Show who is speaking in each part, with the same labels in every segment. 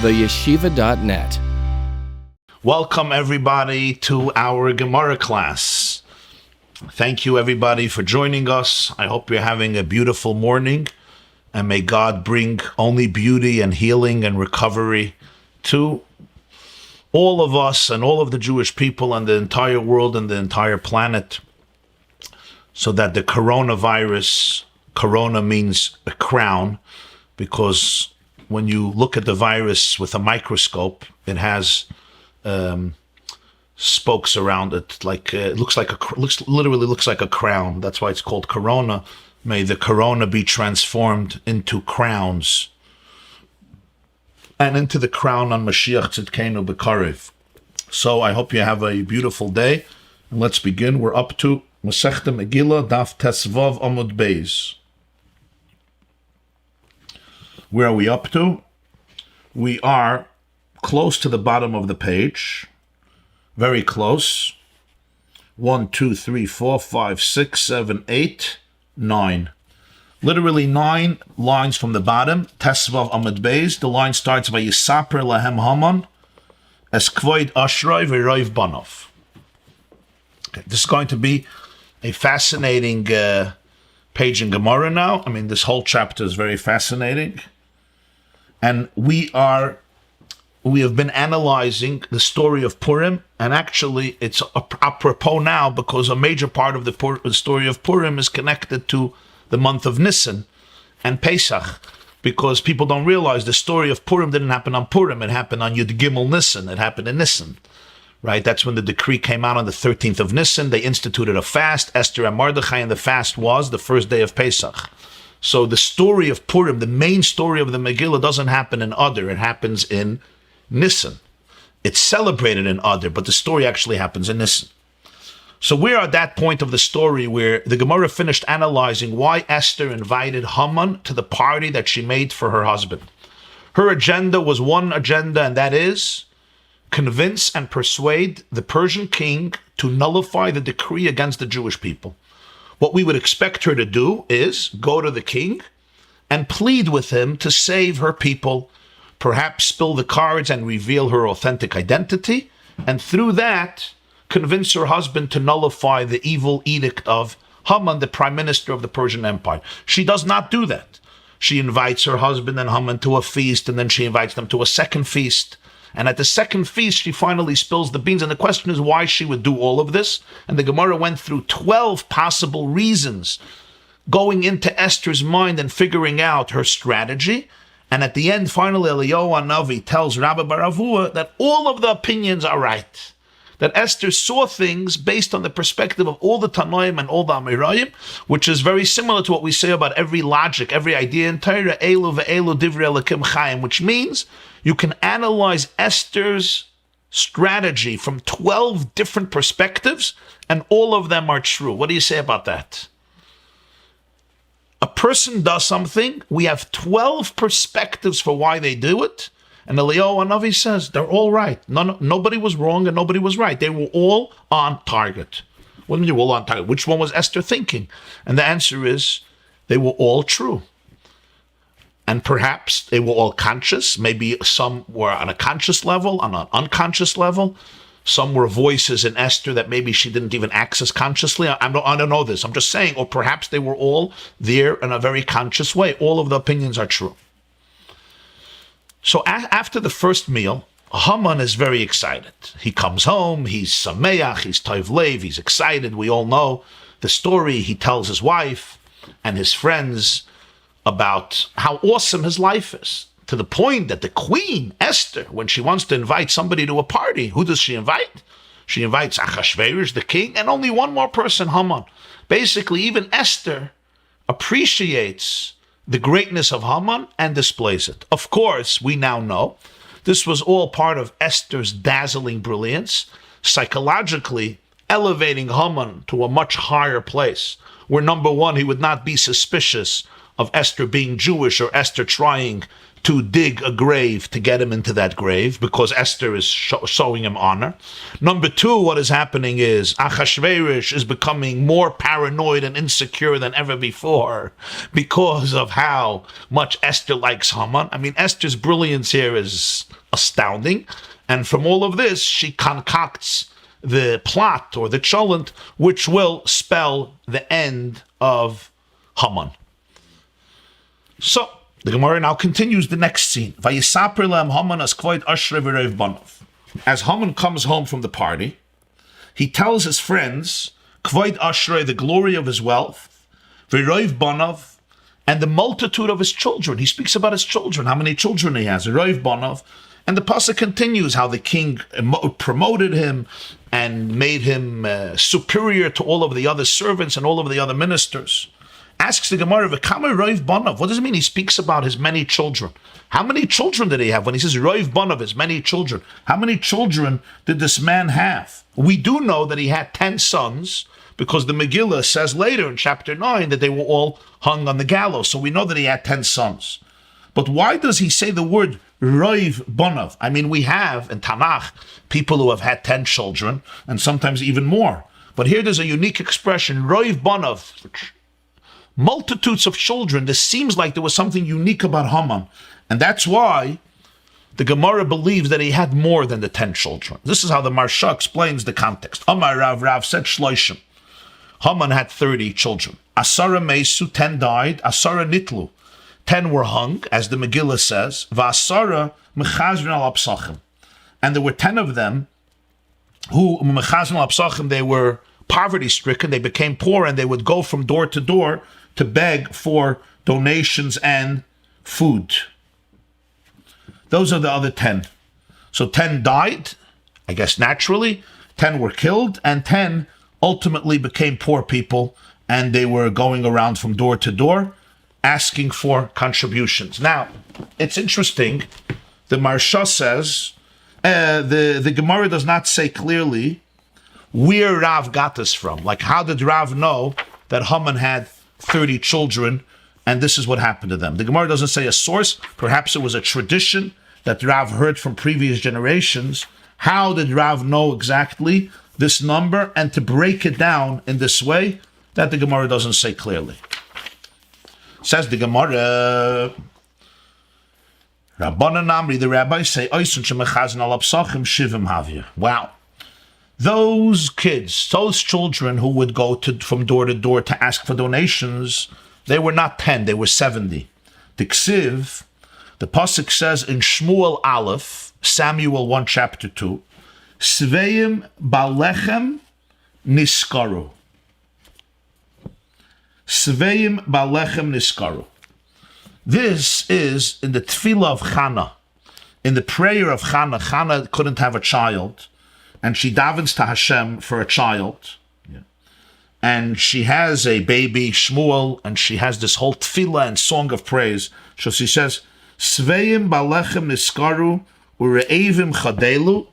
Speaker 1: theyeshiva.net.
Speaker 2: Welcome everybody to our Gemarah class. Thank you everybody for joining us. I hope you're having a beautiful morning, and may God bring only beauty and healing and recovery to all of us and all of the Jewish people and the entire world and the entire planet, so that the coronavirus, corona means a crown, because when you look at the virus with a microscope, it has spokes around it, like it literally looks like a crown. That's why it's called corona. May the corona be transformed into crowns, and into the crown on Mashiach Tzidkenu B'Karev. So I hope you have a beautiful day, and let's begin. We're up to Masechta Megillah, Daf Tesvav Amud Beis. Where are we up to? We are close to the bottom of the page. Very close. 1, 2, 3, 4, 5, 6, 7, 8, 9. Literally 9 lines from the bottom. Tesvav Amud Beis. The line starts by Yisaper Lahem Haman Es Kvoid Ashrei V'Roiv Banov. Okay, this is going to be a fascinating page in Gemarah now. I mean, this whole chapter is very fascinating. And we have been analyzing the story of Purim, and actually it's apropos now because a major part of the story of Purim is connected to the month of Nisan and Pesach, because people don't realize the story of Purim didn't happen on Purim, it happened on Yud Gimel Nisan, it happened in Nisan, right? That's when the decree came out on the 13th of Nisan. They instituted a fast, Esther and Mordecai, and the fast was the first day of Pesach. So the story of Purim, the main story of the Megillah, doesn't happen in Adar, it happens in Nisan. It's celebrated in Adar, but the story actually happens in Nisan. So we're at that point of the story where the Gemarah finished analyzing why Esther invited Haman to the party that she made for her husband. Her agenda was one agenda, and that is convince and persuade the Persian king to nullify the decree against the Jewish people. What we would expect her to do is go to the king and plead with him to save her people, perhaps spill the cards and reveal her authentic identity, and through that, convince her husband to nullify the evil edict of Haman, the prime minister of the Persian Empire. She does not do that. She invites her husband and Haman to a feast, and then she invites them to a second feast. And at the second feast, she finally spills the beans. And the question is why she would do all of this. And the Gemarah went through 12 possible reasons, going into Esther's mind and figuring out her strategy. And at the end, finally, Eliyahu Hanavi tells Rabbi Baravua that all of the opinions are right. That Esther saw things based on the perspective of all the Tanoim and all the Amirayim, which is very similar to what we say about every logic, every idea in Torah, Elu ve'elu divrei Elokim Chaim, which means you can analyze Esther's strategy from 12 different perspectives, and all of them are true. What do you say about that? A person does something, we have 12 perspectives for why they do it, and Eliyahu Hanavi says they're all right. Nobody was wrong and nobody was right. They were all on target. What do you mean all on target? Which one was Esther thinking? And the answer is they were all true. And perhaps they were all conscious. Maybe some were on a conscious level, on an unconscious level. Some were voices in Esther that maybe she didn't even access consciously. I don't know this. I'm just saying. Or perhaps they were all there in a very conscious way. All of the opinions are true. So after the first meal, Haman is very excited. He comes home, he's sameach, he's toiv lev, he's excited. We all know the story. He tells his wife and his friends about how awesome his life is, to the point that the queen, Esther, when she wants to invite somebody to a party, who does she invite? She invites Achashverosh, the king, and only one more person, Haman. Basically, even Esther appreciates the greatness of Haman and displays it. Of course, we now know this was all part of Esther's dazzling brilliance, psychologically elevating Haman to a much higher place, where number one, he would not be suspicious of Esther being Jewish or Esther trying to dig a grave to get him into that grave because Esther is showing him honor. Number two, what is happening is Achashverosh is becoming more paranoid and insecure than ever before because of how much Esther likes Haman. I mean, Esther's brilliance here is astounding. And from all of this, she concocts the plot or the cholent, which will spell the end of Haman. So, the Gemarah now continues the next scene. As Haman comes home from the party, he tells his friends, Kvoid Ashrei, the glory of his wealth, V'roiv Banov, and the multitude of his children. He speaks about his children, how many children he has, V'roiv Banov. And the pasuk continues how the king promoted him and made him superior to all of the other servants and all of the other ministers. Asks the Gemarah, "V'kama roiv banav?" What does it mean? He speaks about his many children. How many children did he have? When he says roiv banav, his many children, how many children did this man have? We do know that he had 10 sons because the Megillah says later in chapter 9 that they were all hung on the gallows. So we know that he had 10 sons. But why does he say the word roiv banav? I mean, we have in Tanakh people who have had 10 children and sometimes even more. But here there's a unique expression, roiv banav. Multitudes of children. This seems like there was something unique about Haman. And that's why the Gemarah believes that he had more than the 10 children. This is how the Marsha explains the context. Amar Rav said Shloishim. Haman had 30 children. Asara Mesu, 10 died. Asara Nitlu, 10 were hung, as the Megillah says. V'asara Mechazrin al Apsachim. And there were 10 of them who, Mechazrin al Apsachim, they were poverty-stricken. They became poor and they would go from door to door to beg for donations and food. Those are the other 10. So 10 died, I guess naturally, 10 were killed, and 10 ultimately became poor people, and they were going around from door to door asking for contributions. Now, it's interesting, the Marsha says, the Gemarah does not say clearly where Rav got this from. Like, how did Rav know that Haman had 30 children, and this is what happened to them? The Gemarah doesn't say a source. Perhaps it was a tradition that Rav heard from previous generations. How did Rav know exactly this number? And to break it down in this way, that the Gemarah doesn't say clearly. Says the Gemarah, Rabbanan Amri, the rabbis say, wow. Those kids, those children who would go from door to door to ask for donations, they were not 10, they were 70. The Ksiv, the Pasuk says in Shmuel Aleph, Samuel 1 chapter 2, Sveim balechem niskaru. Sveim balechem niskaru. This is in the tefillah of Chana. In the prayer of Chana, Chana couldn't have a child, and she davens to Hashem for a child. Yeah. And she has a baby, Shmuel, and she has this whole tefillah and song of praise. So she says, Sveim balechem niskaru ure'evim chadelu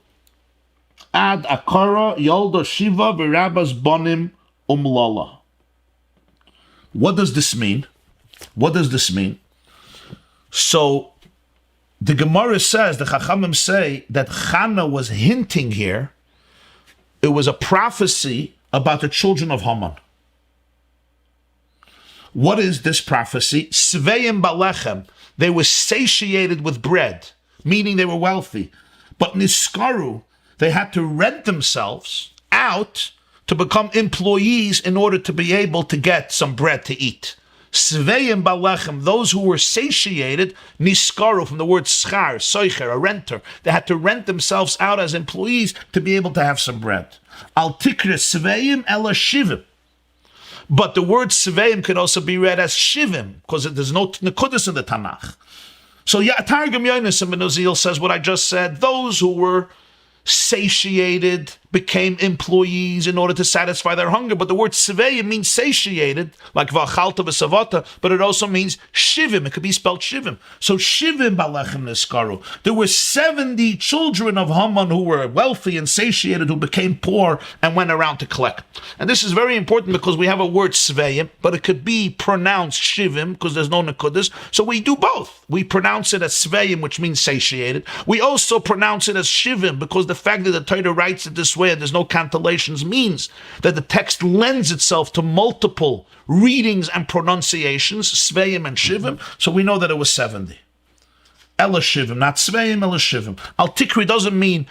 Speaker 2: ad akara yoldo shiva v'rabas bonim umlala. What does this mean? What does this mean? So the Gemarah says, the Chachamim say that Chana was hinting here. It was a prophecy about the children of Haman. What is this prophecy? Sveim balechem. They were satiated with bread, meaning they were wealthy. But niskaru, they had to rent themselves out to become employees in order to be able to get some bread to eat. Sveim balechem, those who were satiated, niskaru, from the word schar, soicher, a renter. They had to rent themselves out as employees to be able to have some bread. Al tikra sveim ela shivim. But the word sveim could also be read as shivim, because there's no nekudus in the Tanakh. So Targum Yonasim ben Uziel says what I just said. Those who were satiated, became employees in order to satisfy their hunger. But the word Sveim means satiated, like V'achalta v'savata, but it also means Shivim. It could be spelled Shivim. So Shivim Balechem Niskaru. There were 70 children of Haman who were wealthy and satiated, who became poor and went around to collect. And this is very important because we have a word Sveim, but it could be pronounced Shivim because there's no Nekudas. So we do both. We pronounce it as Sveim, which means satiated. We also pronounce it as Shivim because the fact that the Torah writes it this way and there's no cancellations means that the text lends itself to multiple readings and pronunciations, Sveim and Shivim. So we know that it was 70. Ela Shivim, not Sveim, Ela Shivim. Al Tikri doesn't mean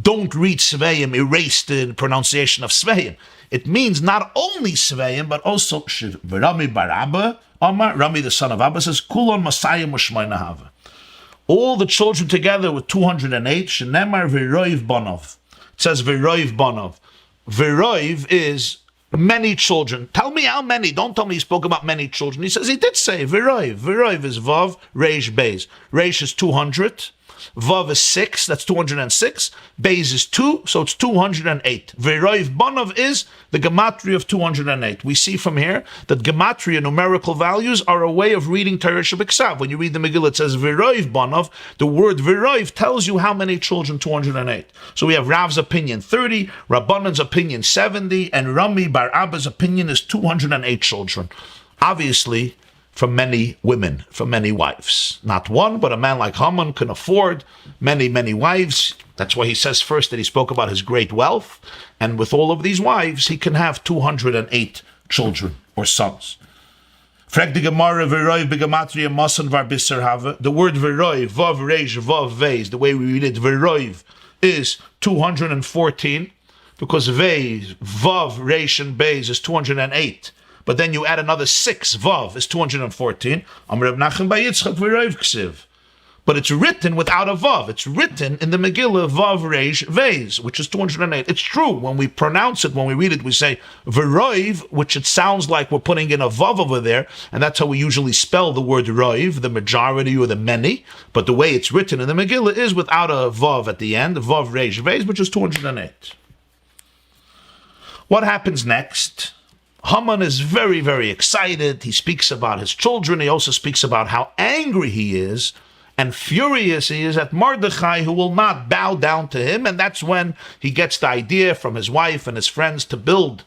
Speaker 2: don't read Sveim, erase the pronunciation of Sveim. It means not only Sveim, but also Shivim. Rami bar Abba, Amar, Rami the son of Abba says, Kulon Masayim Ushmayna Hava. All the children together were 208. Shenemar V'roiv Bonov. It says V'roiv Bonov. V'roiv is many children. Tell me how many. Don't tell me he spoke about many children. He says he did say V'roiv. V'roiv is Vav, Reish, Beis. Reish is 200. Vav is 6, that's 206. Beis is 2, so it's 208. V'roiv Bonov is the gematria of 208. We see from here that gematria, numerical values, are a way of reading Torah Shebiksav. When you read the Megillah, it says V'roiv Bonov. The word V'roiv tells you how many children, 208. So we have Rav's opinion 30, Rabbanan's opinion 70, and Rami bar Abba's opinion is 208 children. Obviously, from many women, from many wives. Not one, but a man like Haman can afford many, many wives. That's why he says first that he spoke about his great wealth. And with all of these wives, he can have 208 children or sons. Frag the Gemarah, V'roiv b'gematria masan var biser have. The word V'roiv, Vav Reish, Vav Veis, the way we read it, V'roiv, is 214, because Veis, Vav, Reish, and Beis is 208. But then you add another 6, Vav is 214. But it's written without a Vav. It's written in the Megillah, Vav Reish Veis, which is 208. It's true. When we pronounce it, when we read it, we say V'roiv, which it sounds like we're putting in a Vav over there, and that's how we usually spell the word Roiv, the majority or the many. But the way it's written in the Megillah is without a Vav at the end, Vav Reish Veis, which is 208. What happens next? Haman is very, very excited. He speaks about his children. He also speaks about how angry he is and furious he is at Mordecai, who will not bow down to him. And that's when he gets the idea from his wife and his friends to build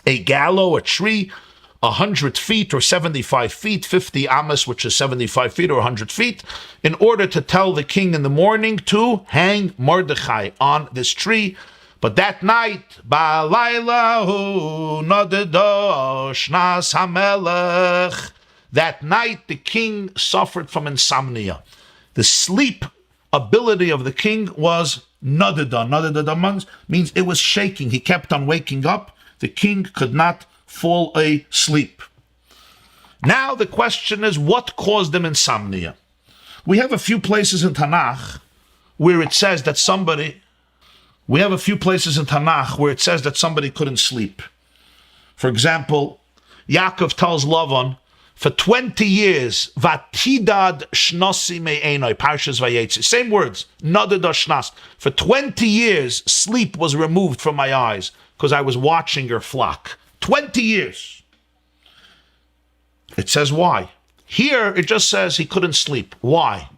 Speaker 2: a gallows, a tree, 100 feet or 75 feet, 50 amas, which is 75 feet or 100 feet, in order to tell the king in the morning to hang Mordecai on this tree. But that night, that night the king suffered from insomnia. The sleep ability of the king was nadada. Nadada means it was shaking. He kept on waking up. The king could not fall asleep. Now the question is, what caused him insomnia? We have a few places in Tanakh where it says that somebody couldn't sleep. For example, Yaakov tells Lavan, for 20 years, Vatidad shnosi me'enoi, Parshas Vayikra. Same words, nadada shnas. For 20 years, sleep was removed from my eyes because I was watching your flock. 20 years. It says why. Here, it just says he couldn't sleep. Why?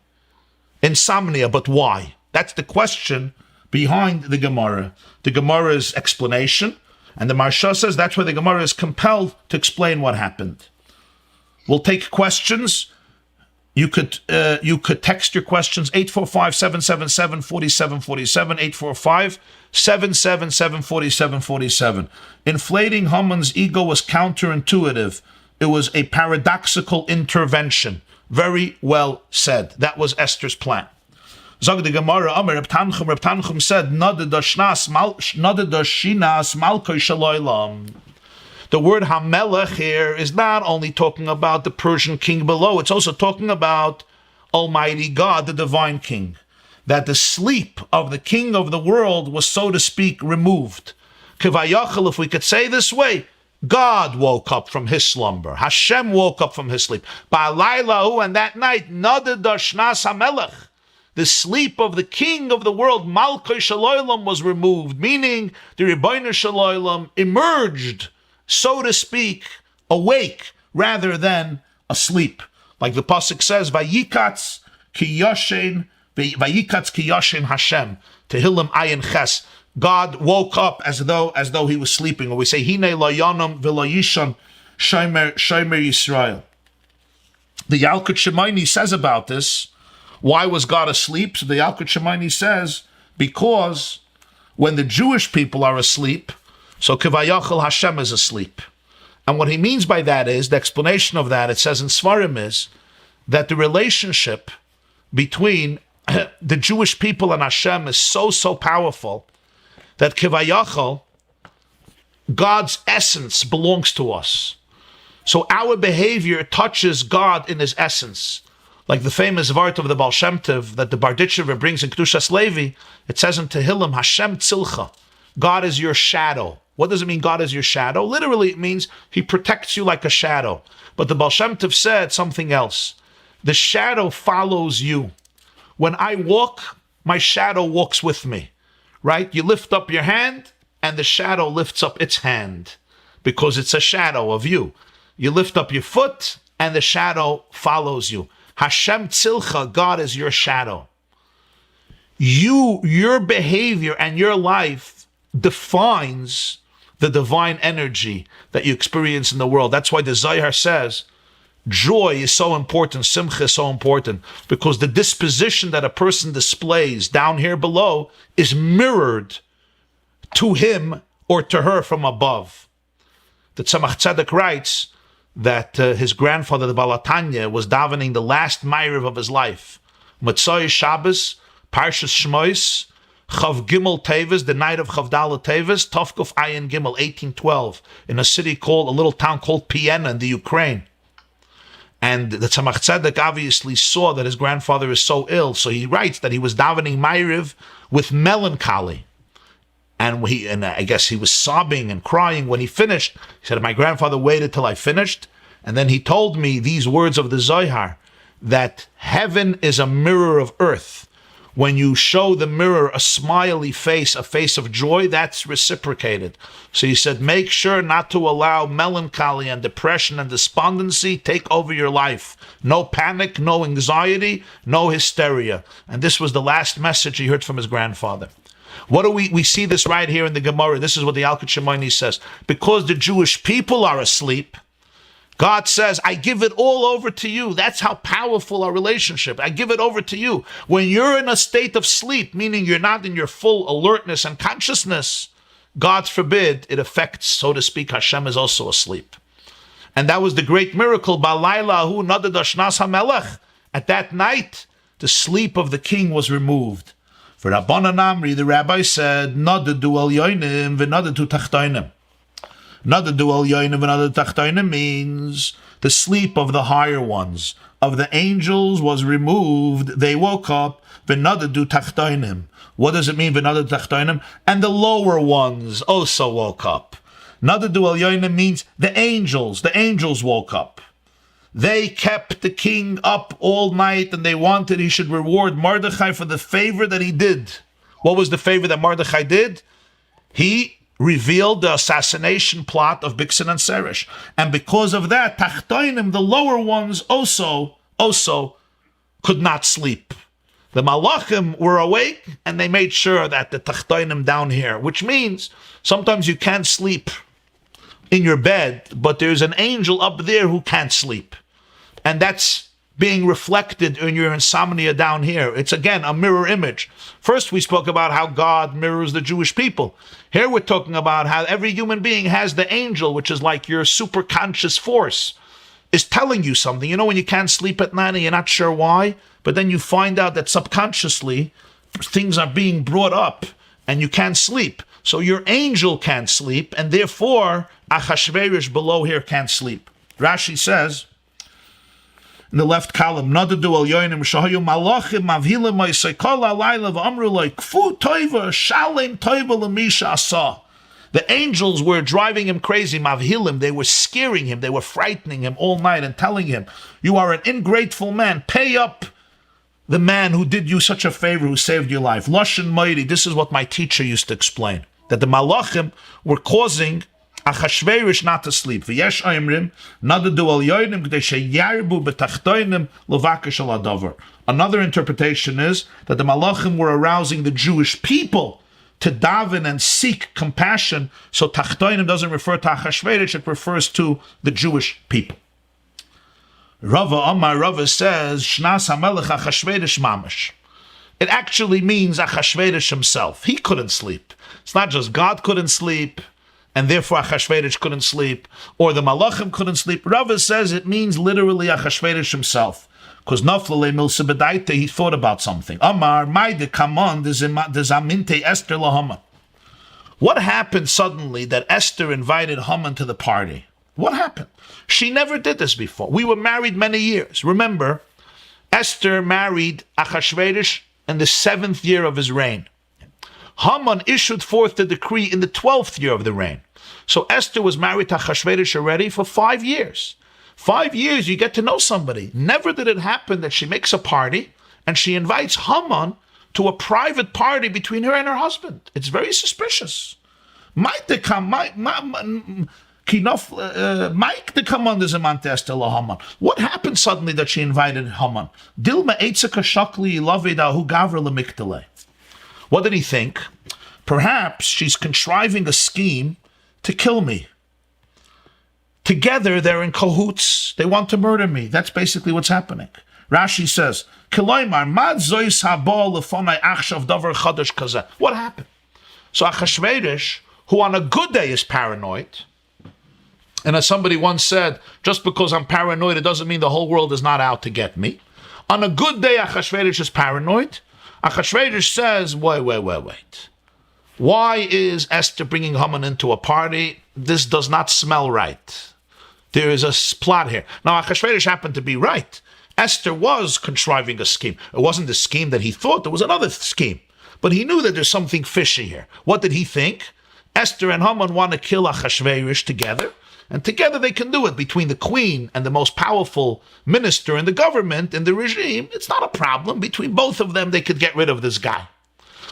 Speaker 2: Insomnia, but why? That's the question behind the Gemarah. The Gemarah's explanation, and the Marsha says that's why the Gemarah is compelled to explain what happened. We'll take questions. You could text your questions 845-777-4747, 845-777-4747. Inflating Haman's ego was counterintuitive. It was a paradoxical intervention. Very well said. That was Esther's plan. Zog the Gemarah, Reb Tanchum said, Nadada shinas malkoi shaloilam. The word Hamelech here is not only talking about the Persian king below, it's also talking about Almighty God, the divine king. That the sleep of the king of the world was, so to speak, removed. Kivayachal, if we could say this way, God woke up from his slumber. Hashem woke up from his sleep. Ba'alaylahu, and that night, Nadada shnas Hamelech. the sleep of the king of the world, Malchai Shaloilam, was removed, meaning the Rebbeinu Shaloilam emerged, so to speak, awake rather than asleep. Like the pasuk says, Vayikatz ki yashen Hashem, Tehillim Ayin Ches. God woke up as though he was sleeping. Or we say, Hine lo yanam v'lo yishon shomer Yisrael. The Yalkut Shemaini says about this, why was God asleep? So the Yalkut Shemaini says, because when the Jewish people are asleep, so Kivayachal Hashem is asleep. And what he means by that is, the explanation of that, it says in Svarim, is that the relationship between the Jewish people and Hashem is so powerful that Kivayachal, God's essence belongs to us. So our behavior touches God in his essence. Like the famous vart of the Baal Shem Tov that the Barditchever brings in Kedushas Levi, it says in Tehillim, Hashem tzilcha, God is your shadow. What does it mean, God is your shadow? Literally, it means he protects you like a shadow. But the Baal Shem Tov said something else. The shadow follows you. When I walk, my shadow walks with me. Right? You lift up your hand, and the shadow lifts up its hand, because it's a shadow of you. You lift up your foot, and the shadow follows you. Hashem tzilcha, God is your shadow. Your behavior and your life defines the divine energy that you experience in the world. That's why the Zohar says, joy is so important, simcha is so important, because the disposition that a person displays down here below is mirrored to him or to her from above. The Tzemach Tzedek writes that his grandfather, the Baal HaTanya, was davening the last Ma'ariv of his life. Motzei Shabbos, Parshas Shmois, Chav Gimel Teves, the night of Chavdala Teves, Tovkuf Ayin Gimel, 1812, in a little town called Piena in the Ukraine. And the Tzemach Tzedek obviously saw that his grandfather is so ill, so he writes that he was davening Ma'ariv with melancholy. And I guess he was sobbing and crying when he finished. He said, my grandfather waited till I finished, and then he told me these words of the Zohar, that heaven is a mirror of earth. When you show the mirror a smiley face, a face of joy, that's reciprocated. So he said, make sure not to allow melancholy and depression and despondency take over your life. No panic, no anxiety, no hysteria. And this was the last message he heard from his grandfather. What do we see this right here in the Gemarah? This is what the Yalkut Shemaini says. Because the Jewish people are asleep, God says, I give it all over to you. That's how powerful our relationship. I give it over to you. When you're in a state of sleep, meaning you're not in your full alertness and consciousness, God forbid, it affects, so to speak, Hashem is also asleep. And that was the great miracle. Balayla hu nadad ashnas hamelech. At that night, the sleep of the king was removed. For Rabbanan Amri, the rabbi said, nadadu al yoinim v'nadadu tachtainim. Nadadu al yoinim v'nadadu tachtainim means the sleep of the higher ones, of the angels, was removed. They woke up. V'nadadu tachtainim. What does it mean, v'nadadu tachtainim? And the lower ones also woke up. Nadadu al yoinim means the angels woke up. They kept the king up all night, and they wanted he should reward Mordecai for the favor that he did. What was the favor that Mordecai did? He revealed the assassination plot of Bixen and Seresh. And because of that, Tachtoinim, the lower ones, also could not sleep. The Malachim were awake, and they made sure that the Tachtoinim down here, which means sometimes you can't sleep in your bed, but there's an angel up there who can't sleep. And that's being reflected in your insomnia down here. It's again a mirror image. First we spoke about how God mirrors the Jewish people. Here we're talking about how every human being has the angel, which is like your superconscious force, is telling you something. You know, when you can't sleep at night and you're not sure why, but then you find out that subconsciously things are being brought up and you can't sleep. So your angel can't sleep, and therefore Achashverosh below here can't sleep. Rashi says in the left column, Nadadu al yoinim shahayu malachim mavhilim ma'isay kol alayla v'amru like kfu toiva shalem toiva l'misha asa. The angels were driving him crazy, mavhilim. They were scaring him. They were frightening him all night and telling him, you are an ingrateful man. Pay up the man who did you such a favor, who saved your life. Lashon Moiri, this is what my teacher used to explain, that the malachim were causing Achashverosh not to sleep. V'yesh oimrim, nadadu al yoinim, k'dei sheyarbu betachtoinim levakesh al adavar. Another interpretation is that the malachim were arousing the Jewish people to daven and seek compassion. So tachtoinim doesn't refer to Achashverosh, it refers to the Jewish people. Rava says, Shnas HaMelech Achashverosh mamash. It actually means Achashverosh himself. He couldn't sleep. It's not just God couldn't sleep, and therefore Achashverosh couldn't sleep, or the Malachim couldn't sleep. Rava says it means literally Achashverosh himself. Because Naflele Milsa Bedaita, he thought about something. Amar, Maide, come on, Dezaminte Esther la Haman. What happened suddenly that Esther invited Haman to the party? What happened? She never did this before. We were married many years. Remember, Esther married Achashverosh in the 7th year of his reign. Haman issued forth the decree in the 12th year of the reign. So Esther was married to Achashverosh already for 5 years. 5 years, you get to know somebody. Never did it happen that she makes a party and she invites Haman to a private party between her and her husband. It's very suspicious. What happened suddenly that she invited Haman? What did he think? Perhaps she's contriving a scheme to kill me. Together, they're in cahoots. They want to murder me. That's basically what's happening. Rashi says, what happened? So Achashverosh, who on a good day is paranoid, and as somebody once said, just because I'm paranoid, it doesn't mean the whole world is not out to get me. On a good day, Achashverosh is paranoid. Achashverosh says, wait. Why is Esther bringing Haman into a party? This does not smell right. There is a plot here. Now, Achashverosh happened to be right. Esther was contriving a scheme. It wasn't the scheme that he thought. There was another scheme. But he knew that there's something fishy here. What did he think? Esther and Haman want to kill Achashverosh together. And together they can do it between the queen and the most powerful minister in the government, in the regime. It's not a problem. Between both of them, they could get rid of this guy.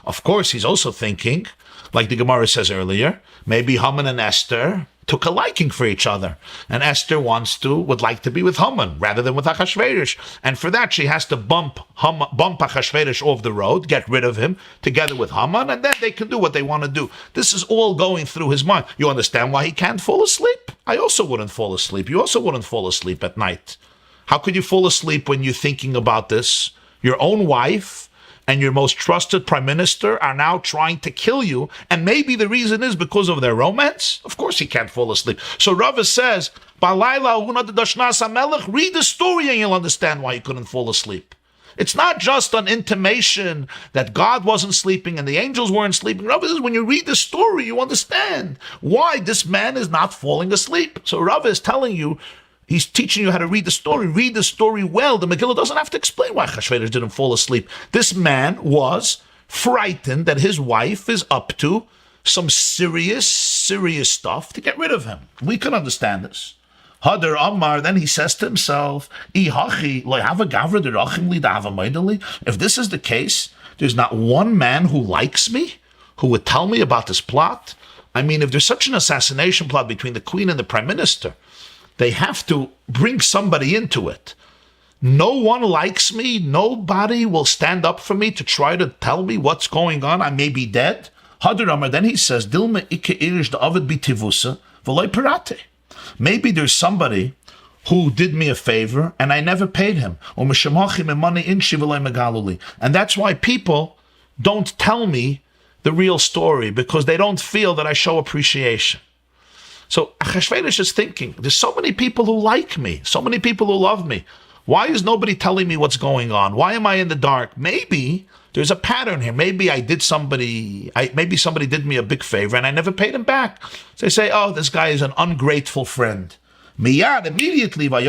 Speaker 2: Of course, he's also thinking, like the Gemarah says earlier, maybe Haman and Esther took a liking for each other. And Esther would like to be with Haman rather than with Achashverosh. And for that, she has to bump Achashverosh off the road, get rid of him, together with Haman, and then they can do what they want to do. This is all going through his mind. You understand why he can't fall asleep? I also wouldn't fall asleep. You also wouldn't fall asleep at night. How could you fall asleep when you're thinking about this? Your own wife and your most trusted prime minister are now trying to kill you, and maybe the reason is because of their romance? Of course he can't fall asleep. So Rava says, read the story and you'll understand why he couldn't fall asleep. It's not just an intimation that God wasn't sleeping and the angels weren't sleeping. Rava says, when you read the story, you understand why this man is not falling asleep. So Rava is telling you, he's teaching you how to read the story. Read the story well. The Megillah doesn't have to explain why Achashverosh didn't fall asleep. This man was frightened that his wife is up to some serious stuff to get rid of him. We can understand this. Adar Amar, then he says to himself, if this is the case, there's not one man who likes me, who would tell me about this plot. I mean, if there's such an assassination plot between the queen and the prime minister, they have to bring somebody into it. No one likes me. Nobody will stand up for me to try to tell me what's going on. I may be dead. Then he says, maybe there's somebody who did me a favor and I never paid him. And that's why people don't tell me the real story, because they don't feel that I show appreciation. So Achashverosh is thinking, there's so many people who like me, so many people who love me. Why is nobody telling me what's going on? Why am I in the dark? Maybe there's a pattern here. Maybe somebody did me a big favor and I never paid him back. So they say, oh, this guy is an ungrateful friend. Immediately, so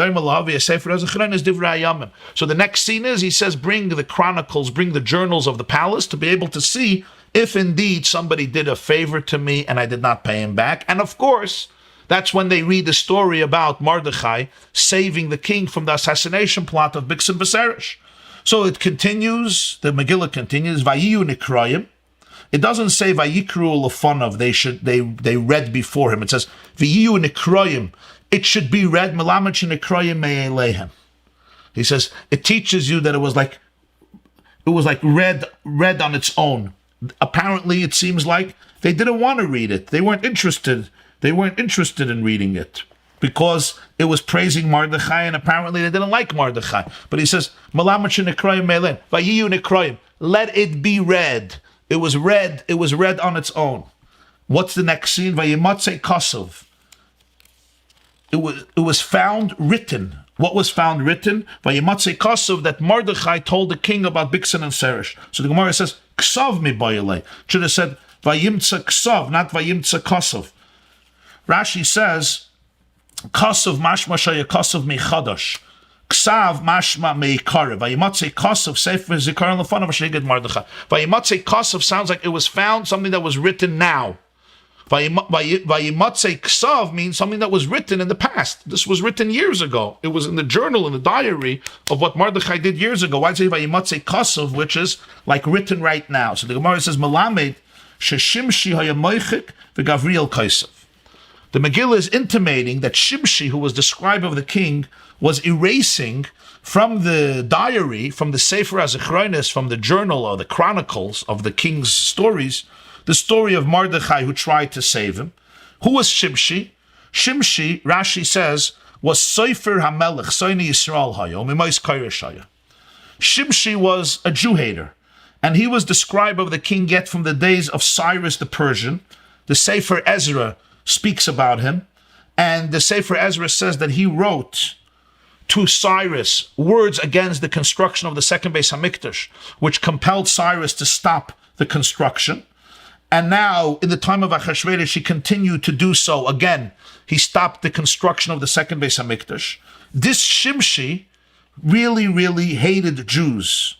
Speaker 2: the next scene is, he says, bring the chronicles, bring the journals of the palace to be able to see if indeed somebody did a favor to me and I did not pay him back. And of course, that's when they read the story about Mordecai saving the king from the assassination plot of Bixen Viserys. So it continues, the Megillah continues, Vayiyu Nikrayim. It doesn't say Vayikru Lefonav, they read before him. It says Vayiyu Nikrayim. It should be read, Melamed Nikrayim Me'elehem. He says, it teaches you that it was like read on its own. Apparently, it seems like they didn't want to read it. They weren't interested. They weren't interested in reading it because it was praising Mordecai, and apparently they didn't like Mordecai. But he says, let it be read. It was read. It was read on its own. What's the next scene? Vayimatzei Kosov. It was found written. What was found written? Vayimatzei Kosov, that Mordecai told the king about Bixen and Seresh. So the Gemarah says, Ksav mi bayalei. Should have said Vayimtza Ksav, not Vayimtza Kosov. Rashi says, Kosov mashma shaya Kosov meichadash. Ksav mashma meikare. Vayimatzei Kosov sefer zikaron lefanav sheged Mordechai. Vayimatzei Kosov sounds like it was found, something that was written now. Vayimatzei Ksav means something that was written in the past. This was written years ago. It was in the journal, in the diary of what Mordecai did years ago. Why say Vayimatzei Ksav, which is like written right now? So the Gemarah says, Melamed sheshimshi hayamoichik v'gavriel kaisav. The Megillah is intimating that Shimshi, who was the scribe of the king, was erasing from the diary, from the Sefer HaZichronos, from the journal or the chronicles of the king's stories, the story of Mordecai who tried to save him. Who was Shimshi? Shimshi, Rashi says, was Sofer HaMelech, Soini Yisrael Hayo, Mimois Koirish Hayo. Shimshi was a Jew hater, and he was the scribe of the king yet from the days of Cyrus the Persian. The Sefer Ezra speaks about him, and the Sefer Ezra says that he wrote to Cyrus words against the construction of the second Beis HaMikdash, which compelled Cyrus to stop the construction. And now, in the time of Achashverosh, he continued to do so again. He stopped the construction of the second Beis HaMikdash. This Shimshi really, really hated Jews.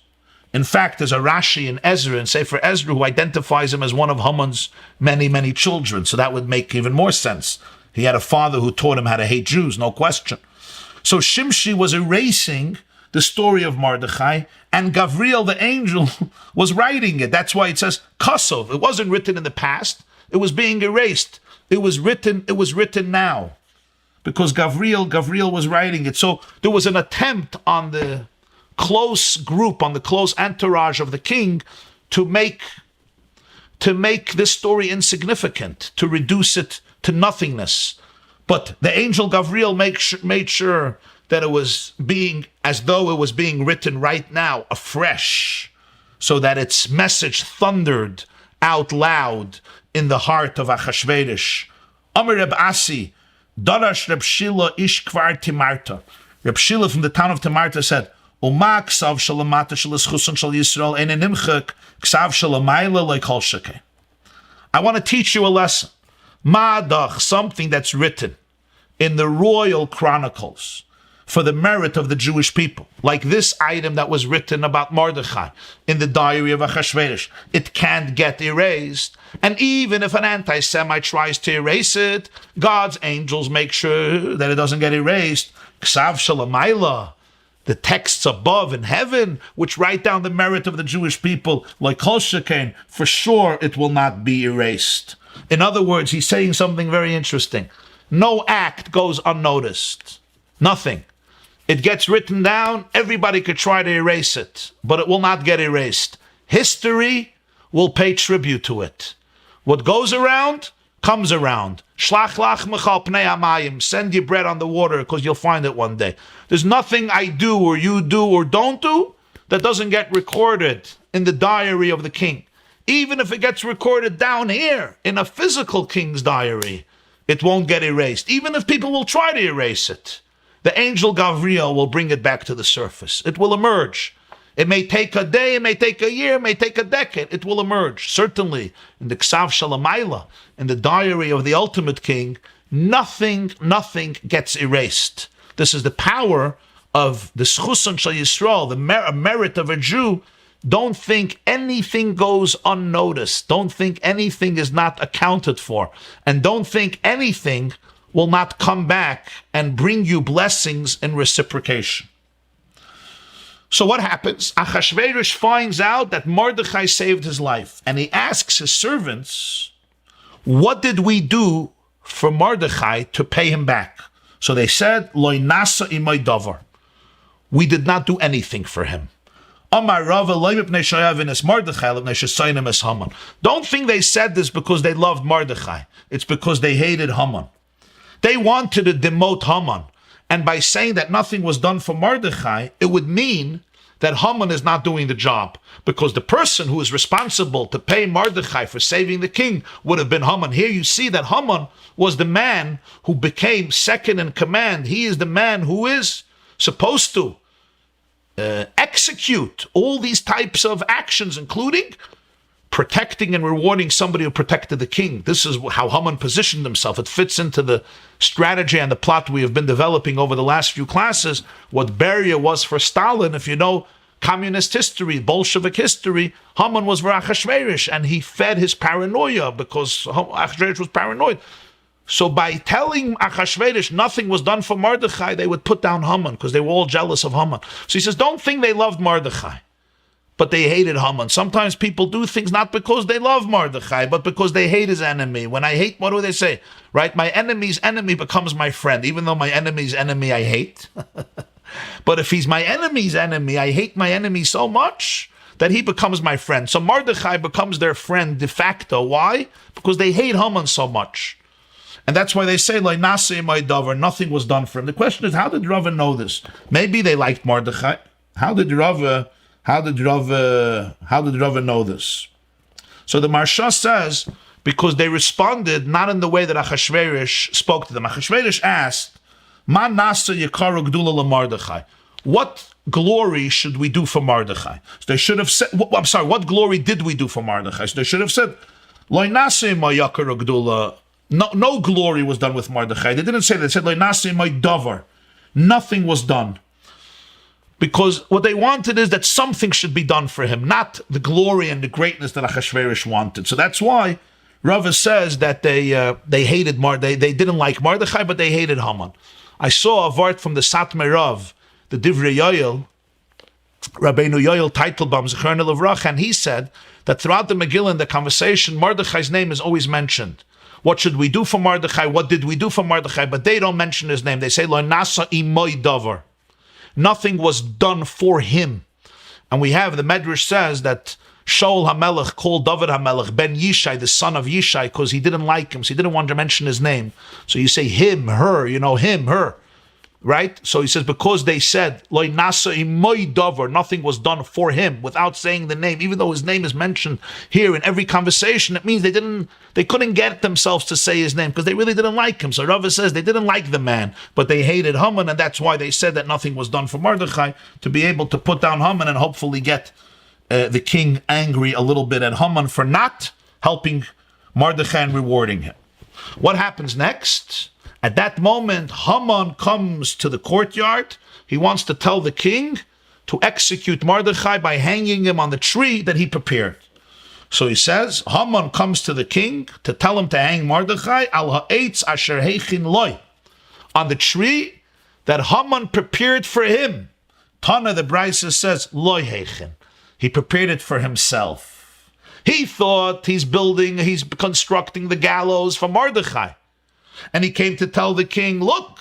Speaker 2: In fact, there's a Rashi in Ezra, in Sefer Ezra, who identifies him as one of Haman's many, many children. So that would make even more sense. He had a father who taught him how to hate Jews, no question. So Shimshi was erasing the story of Mordecai, and Gavriel, the angel, was writing it. That's why it says Kosov. It wasn't written in the past. It was being erased. It was written now. Because Gavriel was writing it. So there was an attempt on the close group, on the close entourage of the king, to make this story insignificant, to reduce it to nothingness. But the angel Gavriel made sure that it was being, as though it was being written right now, afresh, so that its message thundered out loud in the heart of Achashverosh. Amar Reb Asi, Darash Reb Shila ish kvar Timarta. Reb Shila from the town of Timarta said, Uma ksav shalamata shalischusan shal Yisrael ene nimchak ksav shalamayla leikol shekeh. I want to teach you a lesson. Ma'adach, something that's written in the royal chronicles for the merit of the Jewish people, like this item that was written about Mordecai in the diary of Achashverosh. It can't get erased. And even if an anti-Semite tries to erase it, God's angels make sure that it doesn't get erased. Ksav shalamayla, the texts above in heaven, which write down the merit of the Jewish people, like Kol Shekain, for sure it will not be erased. In other words, he's saying something very interesting. No act goes unnoticed. Nothing. It gets written down, everybody could try to erase it, but it will not get erased. History will pay tribute to it. What goes around, comes around. Shlach lach mechal pnei hamayim. Send your bread on the water, because you'll find it one day. There's nothing I do or you do or don't do that doesn't get recorded in the diary of the king. Even if it gets recorded down here in a physical king's diary, it won't get erased. Even if people will try to erase it, the angel Gavriel will bring it back to the surface. It will emerge. It may take a day, it may take a year, it may take a decade. It will emerge. Certainly, in the Ksav Shalamayla, in the diary of the ultimate king, nothing gets erased. This is the power of the Schusan Shal Yisrael, the merit of a Jew. Don't think anything goes unnoticed. Don't think anything is not accounted for. And don't think anything will not come back and bring you blessings in reciprocation. So what happens? Achashverosh finds out that Mordecai saved his life, and he asks his servants, what did we do for Mordecai to pay him back? So they said, Lo nasa imay davar. We did not do anything for him. Don't think they said this because they loved Mordecai. It's because they hated Haman. They wanted to demote Haman. And by saying that nothing was done for Mordecai, it would mean that Haman is not doing the job. Because the person who is responsible to pay Mordecai for saving the king would have been Haman. Here you see that Haman was the man who became second in command. He is the man who is supposed to execute all these types of actions, including protecting and rewarding somebody who protected the king. This is how Haman positioned himself. It fits into the strategy and the plot we have been developing over the last few classes. What Beria was for Stalin, if you know communist history, Bolshevik history, Haman was for Achashverosh, and he fed his paranoia because Achashverosh was paranoid. So by telling Achashverosh nothing was done for Mordecai, they would put down Haman because they were all jealous of Haman. So he says, don't think they loved Mordecai, but they hated Haman. Sometimes people do things not because they love Mordecai, but because they hate his enemy. When I hate, what do they say? Right? My enemy's enemy becomes my friend, even though my enemy's enemy I hate. But if he's my enemy's enemy, I hate my enemy so much that he becomes my friend. So Mordecai becomes their friend de facto. Why? Because they hate Haman so much. And that's why they say, like, nothing was done for him. The question is, how did Rava know this? Maybe they liked Mordecai. How did Rava know this? So the Marsha says, because they responded not in the way that Achashverosh spoke to them. Achashverosh asked, Ma nasa yikaru gdula leMordechai. What glory should we do for Mordechai? So they should have said, what glory did we do for Mordechai? So they should have said, Lo nasa ma yikaru gdula. No glory was done with Mordechai. They didn't say that. They said, Lo nasa ma davar. Nothing was done. Because what they wanted is that something should be done for him, not the glory and the greatness that Achashverosh wanted. So that's why Rava says that they hated Mordecai. They didn't like Mordechai, but they hated Haman. I saw a vart from the Satmar Rav, the Divrei Yoel, Rabbeinu Yoel Teitelbaum, Zechron Levrach, and he said that throughout the Megillah, in the conversation, Mordechai's name is always mentioned. What should we do for Mordechai? What did we do for Mordechai? But they don't mention his name. They say, Lo nasa imoy davar. Nothing was done for him. And we have, the Medrash says that Shaul HaMelech called David HaMelech Ben Yishai, the son of Yishai, because he didn't like him, so he didn't want to mention his name. So you say him, her, him, her. Right? So he says, because they said, Lo nasa imoy davar, nothing was done for him, without saying the name, even though his name is mentioned here in every conversation, it means they couldn't get themselves to say his name, because they really didn't like him. So Rava says they didn't like the man, but they hated Haman, and that's why they said that nothing was done for Mordechai, to be able to put down Haman and hopefully get the king angry a little bit at Haman for not helping Mordechai and rewarding him. What happens next? At that moment, Haman comes to the courtyard. He wants to tell the king to execute Mordechai by hanging him on the tree that he prepared. So he says, Haman comes to the king to tell him to hang Mordechai al ha'etz asher heichin loy, on the tree that Haman prepared for him. Tana, the Brisa says, loy heichin. He prepared it for himself. He thought he's constructing the gallows for Mordechai. And he came to tell the king, look,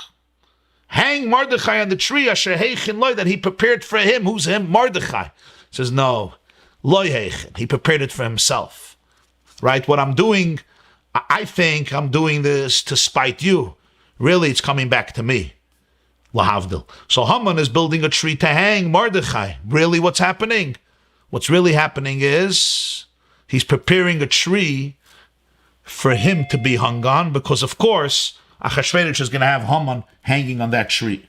Speaker 2: hang Mordechai on the tree, asher heichin loy, that he prepared for him. Who's him? Mordechai. He says, no, loy heichin. He prepared it for himself. Right? What I'm doing, I think I'm doing this to spite you. Really, it's coming back to me. Lahavdil. So Haman is building a tree to hang Mordechai. Really, what's happening? What's really happening is he's preparing a tree for him to be hung on, because of course Achashverosh is going to have Haman hanging on that tree.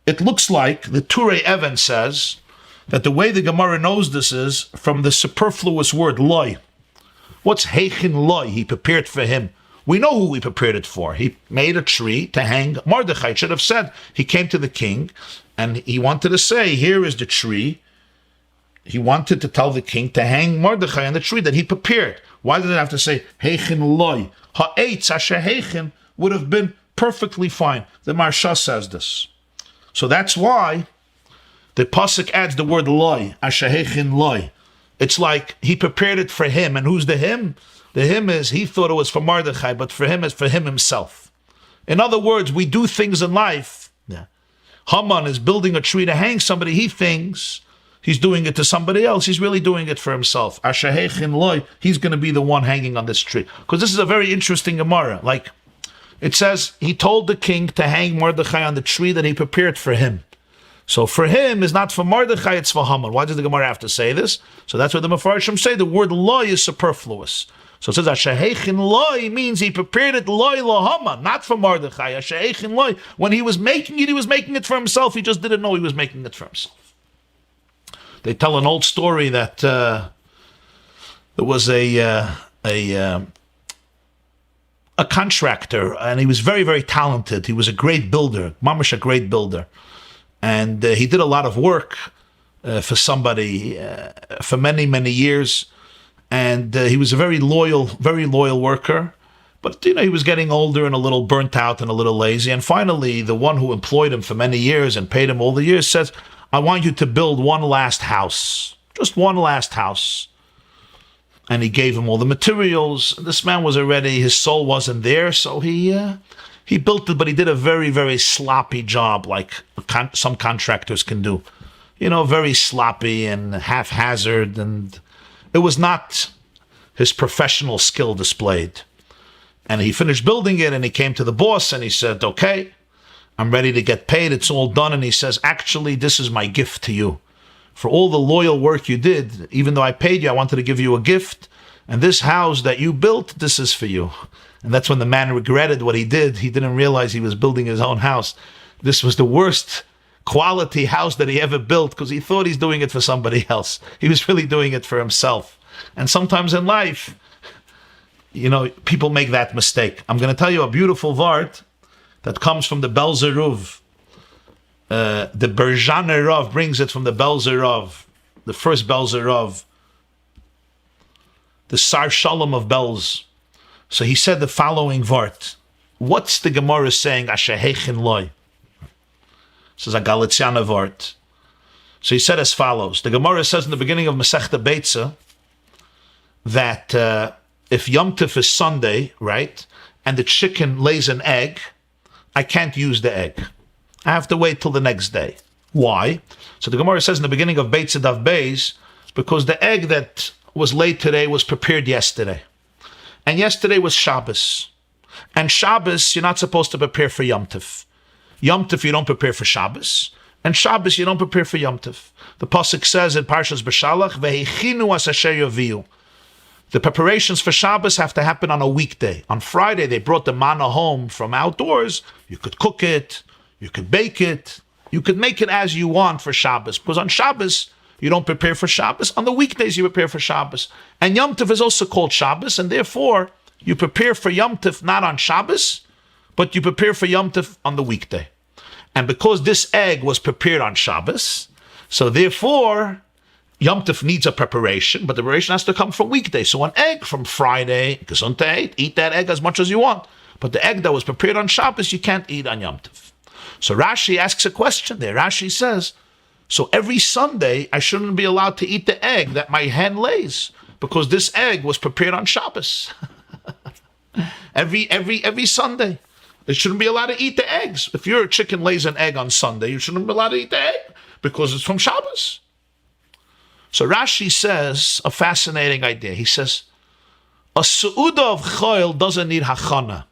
Speaker 2: It looks like the Turei Even says that the way the Gemarah knows this is from the superfluous word loy. What's heichin loy? He prepared for him. We know who he prepared it for. He made a tree to hang Mordechai. Should have said he came to the king and he wanted to say, here is the tree. He wanted to tell the king to hang Mordechai on the tree that he prepared. Why did it have to say heichin loy? Ha'etz asher heichin would have been perfectly fine. The Marsha says this. So that's why The pasuk adds the word loy, ashehechin loy. It's like he prepared it for him. And who's the him? The him is, he thought it was for Mordecai, but for him, it's for him himself. In other words, we do things in life. Yeah. Haman is building a tree to hang somebody. He thinks he's doing it to somebody else. He's really doing it for himself. Ashehechin loy, he's going to be the one hanging on this tree. Because this is a very interesting Gemarah. Like, it says, he told the king to hang Mordecai on the tree that he prepared for him. So for him is not for Mordecai, it's for Haman. Why does the Gemarah have to say this? So that's what the Mefarshim say. The word loy is superfluous. So it says, Ashehechin loy means he prepared it loy lo Haman, not for Mordecai. Ashehechin loy, when he was making it for himself. He just didn't know he was making it for himself. They tell an old story that there was a contractor, and he was very, very talented. He was a great builder, mamash a great builder. And he did a lot of work for somebody for many, many years. And he was a very loyal worker. But, he was getting older and a little burnt out and a little lazy. And finally, the one who employed him for many years and paid him all the years says, I want you to build one last house. Just one last house. And he gave him all the materials. This man was already, his soul wasn't there, so he built it, but he did a very, very sloppy job, like some contractors can do. Very sloppy and haphazard, and it was not his professional skill displayed. And he finished building it, and he came to the boss, and he said, okay, I'm ready to get paid. It's all done. And he says, actually, this is my gift to you. For all the loyal work you did, even though I paid you, I wanted to give you a gift. And this house that you built, this is for you. And that's when the man regretted what he did. He didn't realize he was building his own house. This was the worst quality house that he ever built because he thought he's doing it for somebody else. He was really doing it for himself. And sometimes in life, people make that mistake. I'm going to tell you a beautiful vart that comes from the Belzeruv. The Berjane Rav brings it from the Belzerov, the first Belzerov, the Sar Shalom of Belz. So he said the following vart. What's the Gemarah saying? Ashehechin loy. This is a Galiciana vart. So he said as follows. The Gemarah says in the beginning of Masechta Beitza that if Yom Tov is Sunday, right, and the chicken lays an egg, I can't use the egg. I have to wait till the next day. Why? So the Gemarah says in the beginning of Beitza Dav Beis, because the egg that was laid today was prepared yesterday. And yesterday was Shabbos. And Shabbos, you're not supposed to prepare for Yom Tov. Yom Tov, you don't prepare for Shabbos. And Shabbos, you don't prepare for Yom Tov. The Pasuk says in Parshas Beshalach, Vehechinu as asher yaviu. The preparations for Shabbos have to happen on a weekday. On Friday, they brought the manna home from outdoors. You could cook it. You could bake it. You could make it as you want for Shabbos. Because on Shabbos, you don't prepare for Shabbos. On the weekdays, you prepare for Shabbos. And Yom Tov is also called Shabbos, and therefore, you prepare for Yom Tov not on Shabbos, but you prepare for Yom Tov on the weekday. And because this egg was prepared on Shabbos, so therefore, Yom Tov needs a preparation, but the preparation has to come from weekday. So an egg from Friday, Gesundheit, eat that egg as much as you want. But the egg that was prepared on Shabbos, you can't eat on Yom Tov. So Rashi asks a question there. Rashi says, so every Sunday, I shouldn't be allowed to eat the egg that my hen lays, because this egg was prepared on Shabbos. every Sunday. They shouldn't be allowed to eat the eggs. If your chicken lays an egg on Sunday, you shouldn't be allowed to eat the egg, because it's from Shabbos. So Rashi says a fascinating idea. He says, a su'uda of choil doesn't need hachana.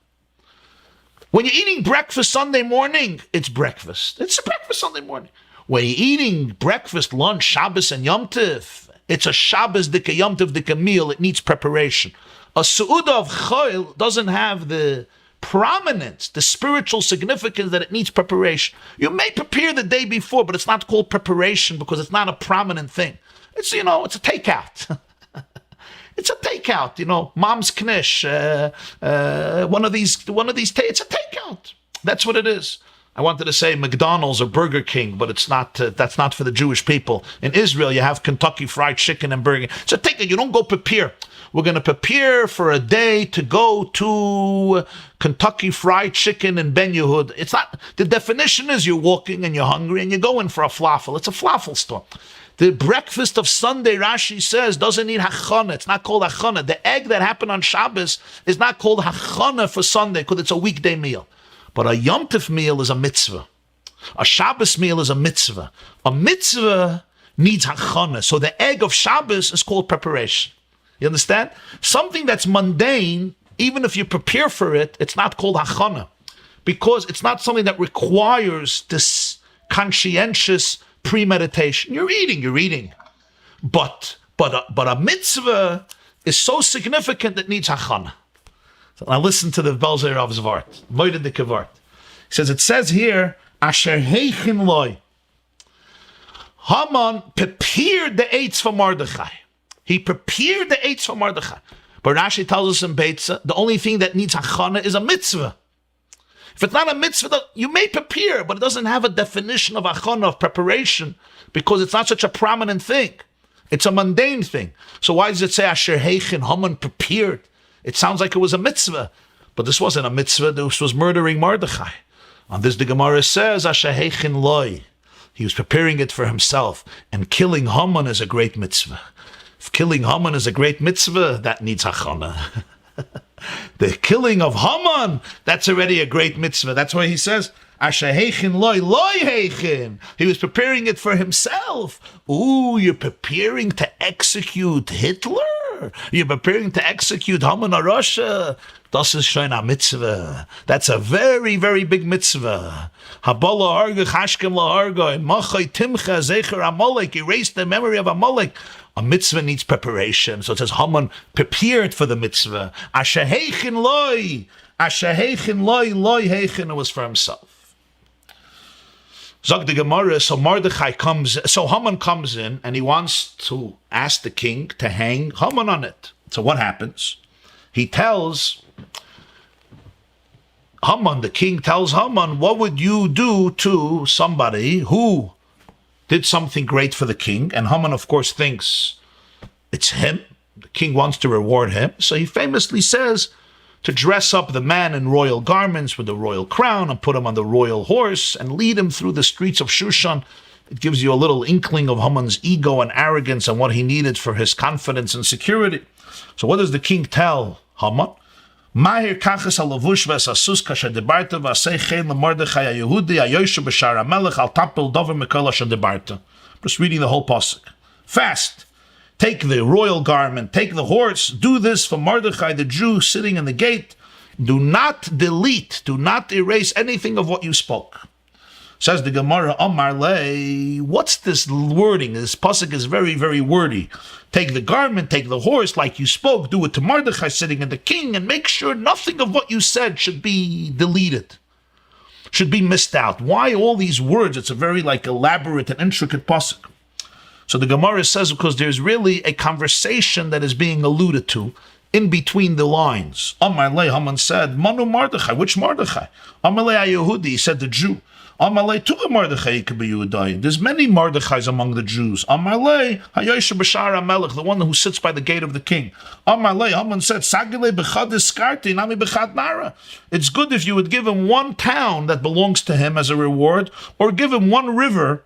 Speaker 2: When you're eating breakfast Sunday morning, it's breakfast. It's a breakfast Sunday morning. When you're eating breakfast, lunch, Shabbos, and Yom Tov, it's a Shabbos dika Yom Tov dika meal. It needs preparation. A su'uda of choil doesn't have the prominence, the spiritual significance that it needs preparation. You may prepare the day before, but it's not called preparation because it's not a prominent thing. It's, it's a takeout. It's a takeout, mom's knish, one of these, it's a takeout. That's what it is. I wanted to say McDonald's or Burger King, but it's not. That's not for the Jewish people. In Israel, you have Kentucky Fried Chicken and Burger. So take it. You don't go prepare. We're going to prepare for a day to go to Kentucky Fried Chicken in Ben Yehud. It's not. The definition is you're walking and you're hungry and you're going for a falafel. It's a falafel store. The breakfast of Sunday, Rashi says, doesn't need hachana. It's not called hachana. The egg that happened on Shabbos is not called hachana for Sunday because it's a weekday meal. But a Yom Tov meal is a mitzvah. A Shabbos meal is a mitzvah. A mitzvah needs hachana. So the egg of Shabbos is called preparation. You understand? Something that's mundane, even if you prepare for it, it's not called hachana. Because it's not something that requires this conscientious premeditation. You're eating. But a mitzvah is so significant that it needs hachana. So now listen to the Belzer of Zvart. Moide de Kevart. It says here, Asher heichin loy. Haman prepared the eitz for Mordecai. He prepared the eitz for Mordecai. But Rashi tells us in Beitza, the only thing that needs hachana is a mitzvah. If it's not a mitzvah, you may prepare, but it doesn't have a definition of hachana, of preparation, because it's not such a prominent thing. It's a mundane thing. So why does it say Asher heichin, Haman prepared? It sounds like it was a mitzvah, but this wasn't a mitzvah. This was murdering Mordecai. On this, the Gemarah says, Asher heichin loy. He was preparing it for himself, and killing Haman is a great mitzvah. If killing Haman is a great mitzvah, that needs hachana. The killing of Haman, that's already a great mitzvah. That's why he says, Asher heichin loy heichin. He was preparing it for himself. Ooh, you're preparing to execute Hitler? You're preparing to execute Haman HaRasha. Das is schon a mitzvah. That's a very, very big mitzvah. Habala harga chashkem laharga. Machai timcha zecher Amalek. Erase the memory of Amalek. A mitzvah needs preparation. So it says Haman prepared for the mitzvah. Asher heichin loy. Asher heichin loy heichin. It was for himself. Zog the Gemarah, so Haman comes in and he wants to ask the king to hang Haman on it. So what happens? He tells Haman, the king tells Haman, what would you do to somebody who did something great for the king? And Haman, of course, thinks it's him. The king wants to reward him. So he famously says to dress up the man in royal garments with the royal crown and put him on the royal horse and lead him through the streets of Shushan. It gives you a little inkling of Haman's ego and arrogance and what he needed for his confidence and security. So what does the king tell Haman? Mahir kachas halavush v'esasus kasher debarta v'asei chen l'Mordechai ha'Yehudi ha'yoshe b'shar ha'melech al tapel dover mikol asher debarta. Just reading the whole pasuk. Fast. Take the royal garment, take the horse, do this for Mordecai, the Jew sitting in the gate. Do not delete, do not erase anything of what you spoke. Says the Gemarah, Amar lei, what's this wording? This pasuk is very, very wordy. Take the garment, take the horse, like you spoke, do it to Mordecai sitting in the king, and make sure nothing of what you said should be deleted, should be missed out. Why all these words? It's a very elaborate and intricate pasuk. So the Gemarah says because there's really a conversation that is being alluded to in between the lines. Amar lei, Haman said, Manu Mordechai, which Mordechai? Amar lei HaYehudi, he said the Jew. Amar lei tuga Mordechai could be Yehudai. There's many Mordechais among the Jews. Amar lei ha'yoshe b'shar ha'melech, the one who sits by the gate of the king. Amar lei, Haman said, Sagilei b'chad iskarti, nami b'chad nara. It's good if you would give him one town that belongs to him as a reward, or give him one river.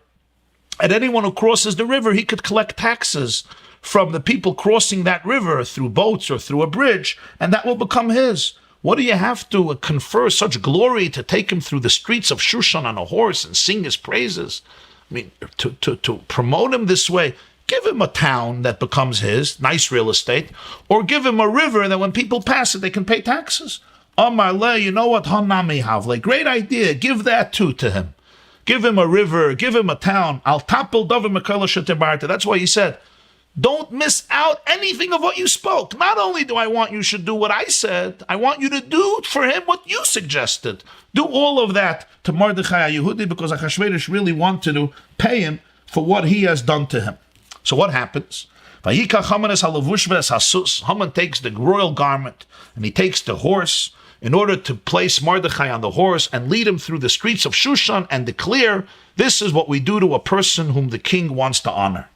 Speaker 2: And anyone who crosses the river, he could collect taxes from the people crossing that river through boats or through a bridge, and that will become his. What do you have to confer such glory to take him through the streets of Shushan on a horse and sing his praises? I mean, to promote him this way, give him a town that becomes his, nice real estate, or give him a river that when people pass it, they can pay taxes. Amar lei, you know what? Hanami havle, great idea, give that too to him. Give him a river, give him a town. Al tapel davar mikol asher debarta. That's why he said, don't miss out anything of what you spoke. Not only do I want you should do what I said, I want you to do for him what you suggested. Do all of that to Mordechai HaYehudi because Achashverosh really wanted to pay him for what he has done to him. So what happens? Haman takes the royal garment and he takes the horse in order to place Mordecai on the horse and lead him through the streets of Shushan and declare, this is what we do to a person whom the king wants to honor.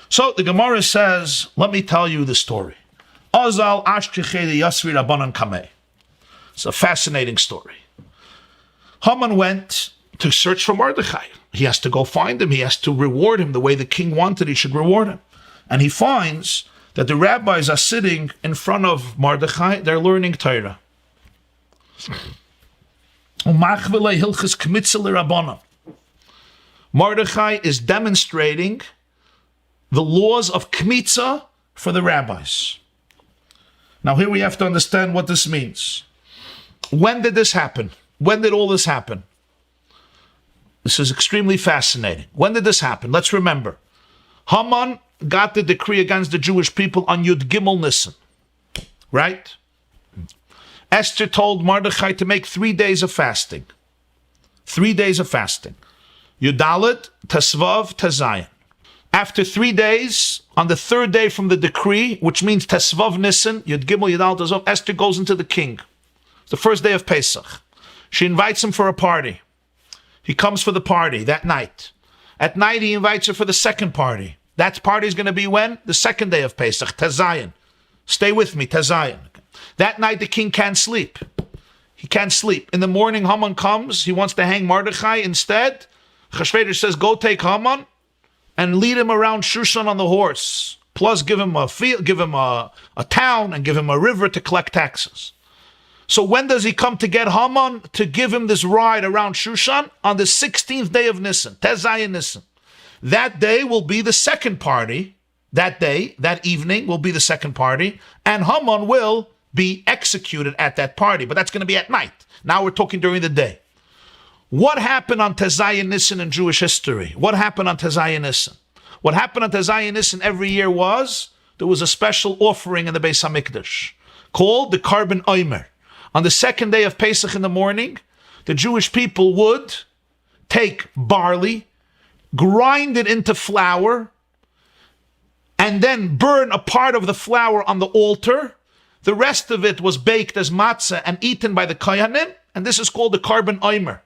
Speaker 2: So the Gemarah says, let me tell you the story. Azal ashtichei yasri rabbanan kameh. It's a fascinating story. Haman went to search for Mordecai. He has to go find him. He has to reward him the way the king wanted he should reward him. And he finds that the rabbis are sitting in front of Mordecai. They're learning Torah. Mordecai is demonstrating the laws of Kmitza for the rabbis. Now here we have to understand what this means. When did this happen? When did all this happen? This is extremely fascinating. When did this happen? Let's remember. Haman got the decree against the Jewish people on Yud Gimel Nisan. Right? Esther told Mordecai to make 3 days of fasting. 3 days of fasting. Yudalit, Tesvav, Tezayin. After 3 days, on the third day from the decree, which means Tesvav Nisan, Yud Gimel, Yudalit, Tesvav, Esther goes into the king. It's the first day of Pesach. She invites him for a party. He comes for the party that night. At night, he invites her for the second party. That party is going to be when? The second day of Pesach, Tezayin. Stay with me, Tezayin. That night, the king can't sleep. He can't sleep. In the morning, Haman comes. He wants to hang Mordecai instead. Chashverosh says, go take Haman and lead him around Shushan on the horse. Plus, give him a field, give him a town, and give him a river to collect taxes. So when does he come to get Haman to give him this ride around Shushan? On the 16th day of Nisan, Tezayin Nisan. That day will be the second party. That day, that evening, will be the second party. And Haman will be executed at that party. But that's going to be at night. Now we're talking during the day. What happened on Tezayin Nisan in Jewish history? What happened on Tezayin Nisan? What happened on Tezayin Nisan every year was, there was a special offering in the Beis HaMikdash called the Karban Omer. On the second day of Pesach in the morning, the Jewish people would take barley, grind it into flour, and then burn a part of the flour on the altar. The rest of it was baked as matzah and eaten by the Kohanim, and this is called the Karban Omer.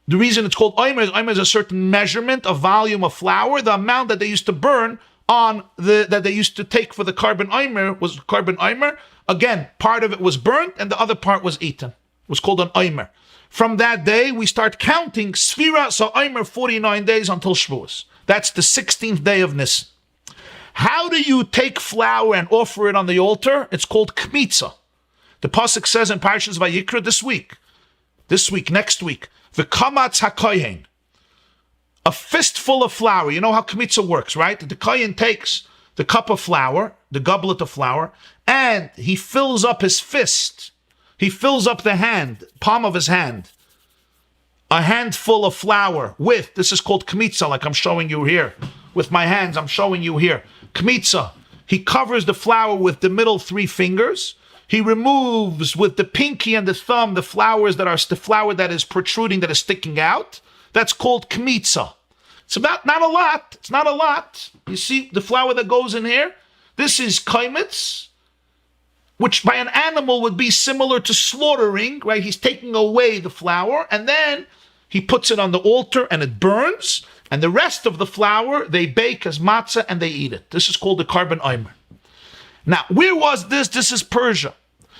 Speaker 2: The reason it's called Omer is a certain measurement of volume of flour. The amount that they used to burn that they used to take for the Karban Omer was Karban Omer. Again, part of it was burnt and the other part was eaten. It was called an Omer. From that day, we start counting Sfira, so Omer 49 days until Shavuos. That's the 16th day of Nisan. How do you take flour and offer it on the altar? It's called Kmitza. The Pasuk says in Parshas Vayikra this week, next week, V'kamatz hakohen, a fistful of flour. You know how Kmitza works, right? The kohen takes the cup of flour, the goblet of flour, and he fills up his fist. He fills up the hand, palm of his hand, a handful of flour with, this is called Kmitza, like I'm showing you here. With my hands, I'm showing you here. Kmitza. He covers the flour with the middle 3 fingers. He removes with the pinky and the thumb the flour that is protruding, that is sticking out. That's called Kmitza. It's not a lot. It's not a lot. You see the flour that goes in here? This is kaimitz, which by an animal would be similar to slaughtering, right? He's taking away the flour, and then he puts it on the altar and it burns, and the rest of the flour they bake as matzah and they eat it. This is called the Karban Omer. Now, where was this? This is Persia.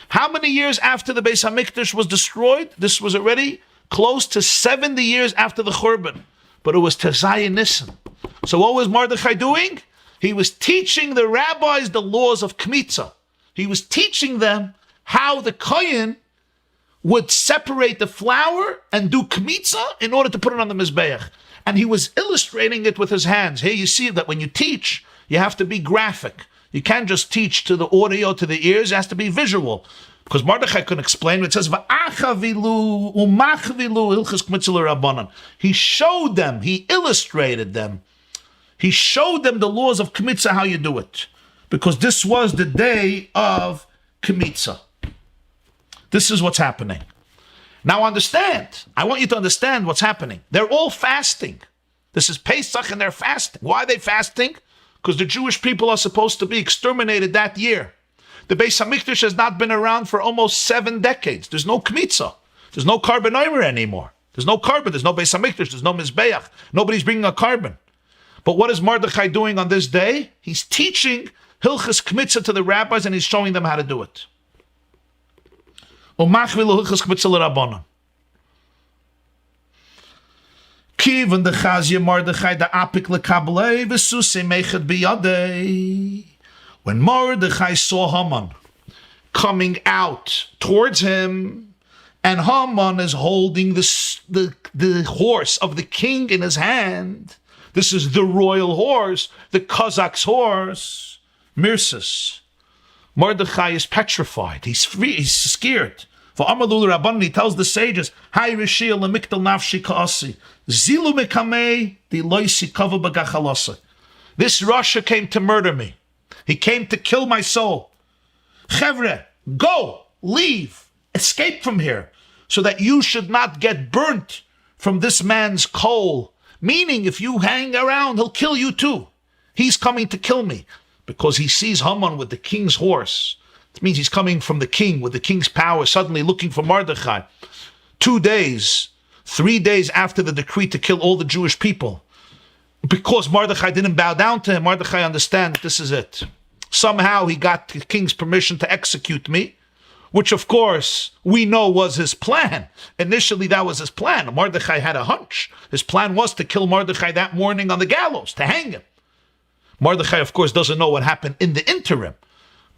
Speaker 2: How many years after the Beis HaMikdash was destroyed? This was already close to 70 years after the Churban. But it was Tezayin Nisan. So what was Mordecai doing? He was teaching the rabbis the laws of Kmitza. He was teaching them how the Kohen would separate the flour and do Kmitza in order to put it on the Mizbeach. And he was illustrating it with his hands. Here you see that when you teach, you have to be graphic. You can't just teach to the audio, to the ears. It has to be visual. Because Mordecai couldn't explain it. It says, he showed them, he illustrated them. He showed them the laws of Kmitza, how you do it. Because this was the day of Kmitza. This is what's happening. Now understand. I want you to understand what's happening. They're all fasting. This is Pesach and they're fasting. Why are they fasting? Because the Jewish people are supposed to be exterminated that year. The Beis HaMikdash has not been around for almost 7 decades. There's no kmitza. There's no carbon omer anymore. There's no carbon. There's no Beis HaMikdash. There's no mizbeach. Nobody's bringing a carbon. But what is Mordecai doing on this day? He's teaching hilchas kmitza to the rabbis, and he's showing them how to do it. Kiven de chazia Mordecai da apik lekable v'susei mechet biyadei. When Mordecai saw Haman coming out towards him, and Haman is holding the horse of the king in his hand. This is the royal horse, the Kazakh's horse, Mirsus. Mordecai is petrified. He's free. He's scared. For Amalul Rabban, he tells the sages, "Hai rishil lemikdal nafshi kaasi zilu mekamei di loisi kava bagachalasa." This Rasha came to murder me. He came to kill my soul. Chevre, go, leave, escape from here, so that you should not get burnt from this man's coal. Meaning, if you hang around, he'll kill you too. He's coming to kill me because he sees Haman with the king's horse. It means he's coming from the king with the king's power, suddenly looking for Mordecai. 2 days, 3 days after the decree to kill all the Jewish people. Because Mordecai didn't bow down to him, Mordecai understands this is it. Somehow he got the king's permission to execute me, which of course we know was his plan. Initially that was his plan. Mordecai had a hunch. His plan was to kill Mordecai that morning on the gallows, to hang him. Mordecai of course doesn't know what happened in the interim.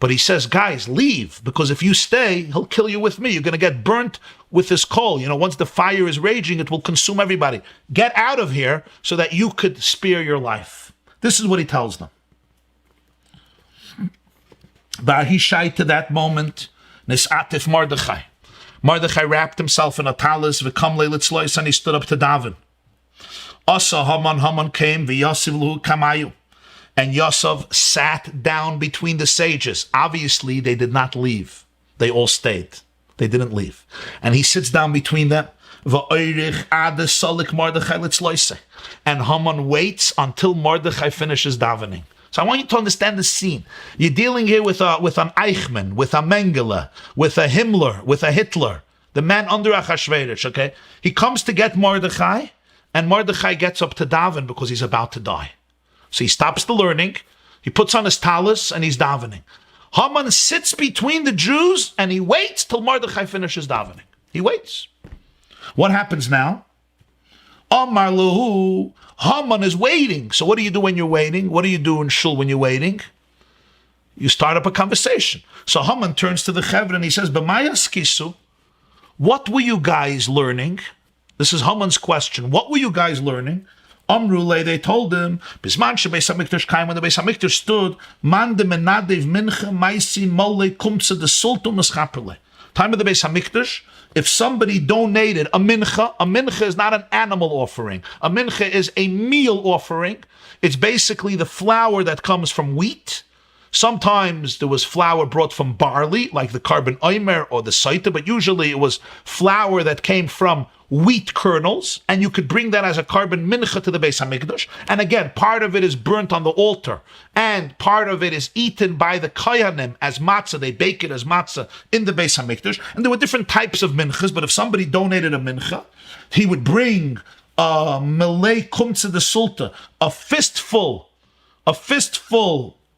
Speaker 2: But he says, guys, leave, because if you stay, he'll kill you with me. You're going to get burnt with this coal. Once the fire is raging, it will consume everybody. Get out of here so that you could spare your life. This is what he tells them. Bahishai to that moment, Nisatif Mordecai. Mordecai wrapped himself in a talis, v'kam leilitzlois, and he stood up to daven. Asa Haman came, v'yasiv luhu kamayu. And Yosef sat down between the sages. Obviously, they did not leave. They all stayed. They didn't leave. And he sits down between them. And Haman waits until Mordecai finishes davening. So I want you to understand the scene. You're dealing here with an Eichmann, with a Megillah, with a Himmler, with a Hitler, the man under Achashverosh, okay? He comes to get Mordecai, and Mordecai gets up to daven because he's about to die. So he stops the learning, he puts on his talis, and he's davening. Haman sits between the Jews, and he waits till Mordecai finishes davening. He waits. What happens now? Amar Lahu, Haman is waiting. So what do you do when you're waiting? What do you do in shul when you're waiting? You start up a conversation. So Haman turns to the Chevra and he says, B'mayas kisu, what were you guys learning? This is Haman's question. What were you guys learning? Amrule, they told him, Bisman shebeis hamikdash came, when the Beis Hamikdash stood, man de menadev mincha maisi mole kumtze de sultan neschaperle. Time of the Beis Hamikdash, if somebody donated a mincha is not an animal offering. A mincha is a meal offering. It's basically the flour that comes from wheat. Sometimes there was flour brought from barley, like the carbon omer or the saita, but usually it was flour that came from wheat kernels, and you could bring that as a carbon mincha to the Beis Hamikdash. And again, part of it is burnt on the altar, and part of it is eaten by the kohanim as matzah. They bake it as matzah in the Beis Hamikdash. And there were different types of minchas, but if somebody donated a mincha, he would bring a melei kumtze de sulta, a fistful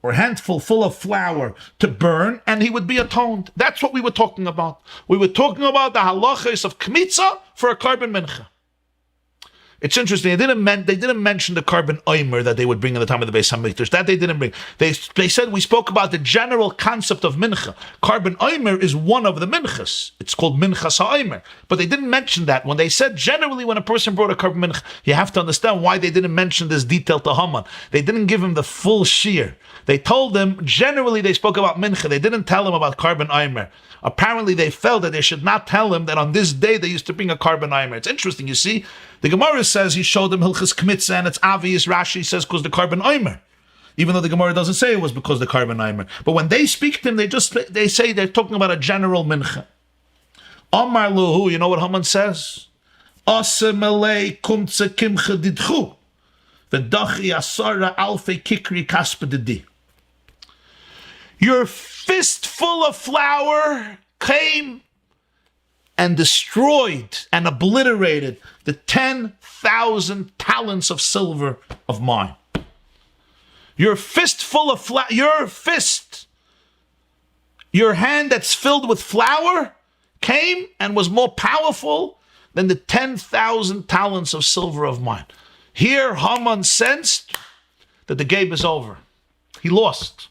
Speaker 2: or handful full of flour to burn, and he would be atoned. That's what we were talking about. We were talking about the halachas of kmitza for a carbon mincha. It's interesting. They didn't mention the carbon omer that they would bring in the time of the Beis Hamikdash. That they didn't bring. They said we spoke about the general concept of mincha. Carbon omer is one of the minchas. It's called minchas ha'omer. But they didn't mention that. When they said generally when a person brought a carbon mincha, you have to understand why they didn't mention this detail to Haman. They didn't give him the full shear. They told him generally they spoke about mincha. They didn't tell him about carbon omer. Apparently they felt that they should not tell him that on this day they used to bring a carbon omer. It's interesting, you see. The Gemarah says he showed them Hilchas Kmitza, and it's obvious. Rashi says because the carbon omer, even though the Gemarah doesn't say it was because the carbon omer. But when they speak to him, they say they're talking about a general mincha. Amar luhu, you know what Haman says? Ase melei kumtze kimcha didchu, v'dachi asara alfei kikri kaspa didi. Your fistful of flour came and destroyed and obliterated the 10,000 talents of silver of mine. Your fistful of flour, your hand that's filled with flour came and was more powerful than the 10,000 talents of silver of mine. Here, Haman sensed that the game is over. He lost.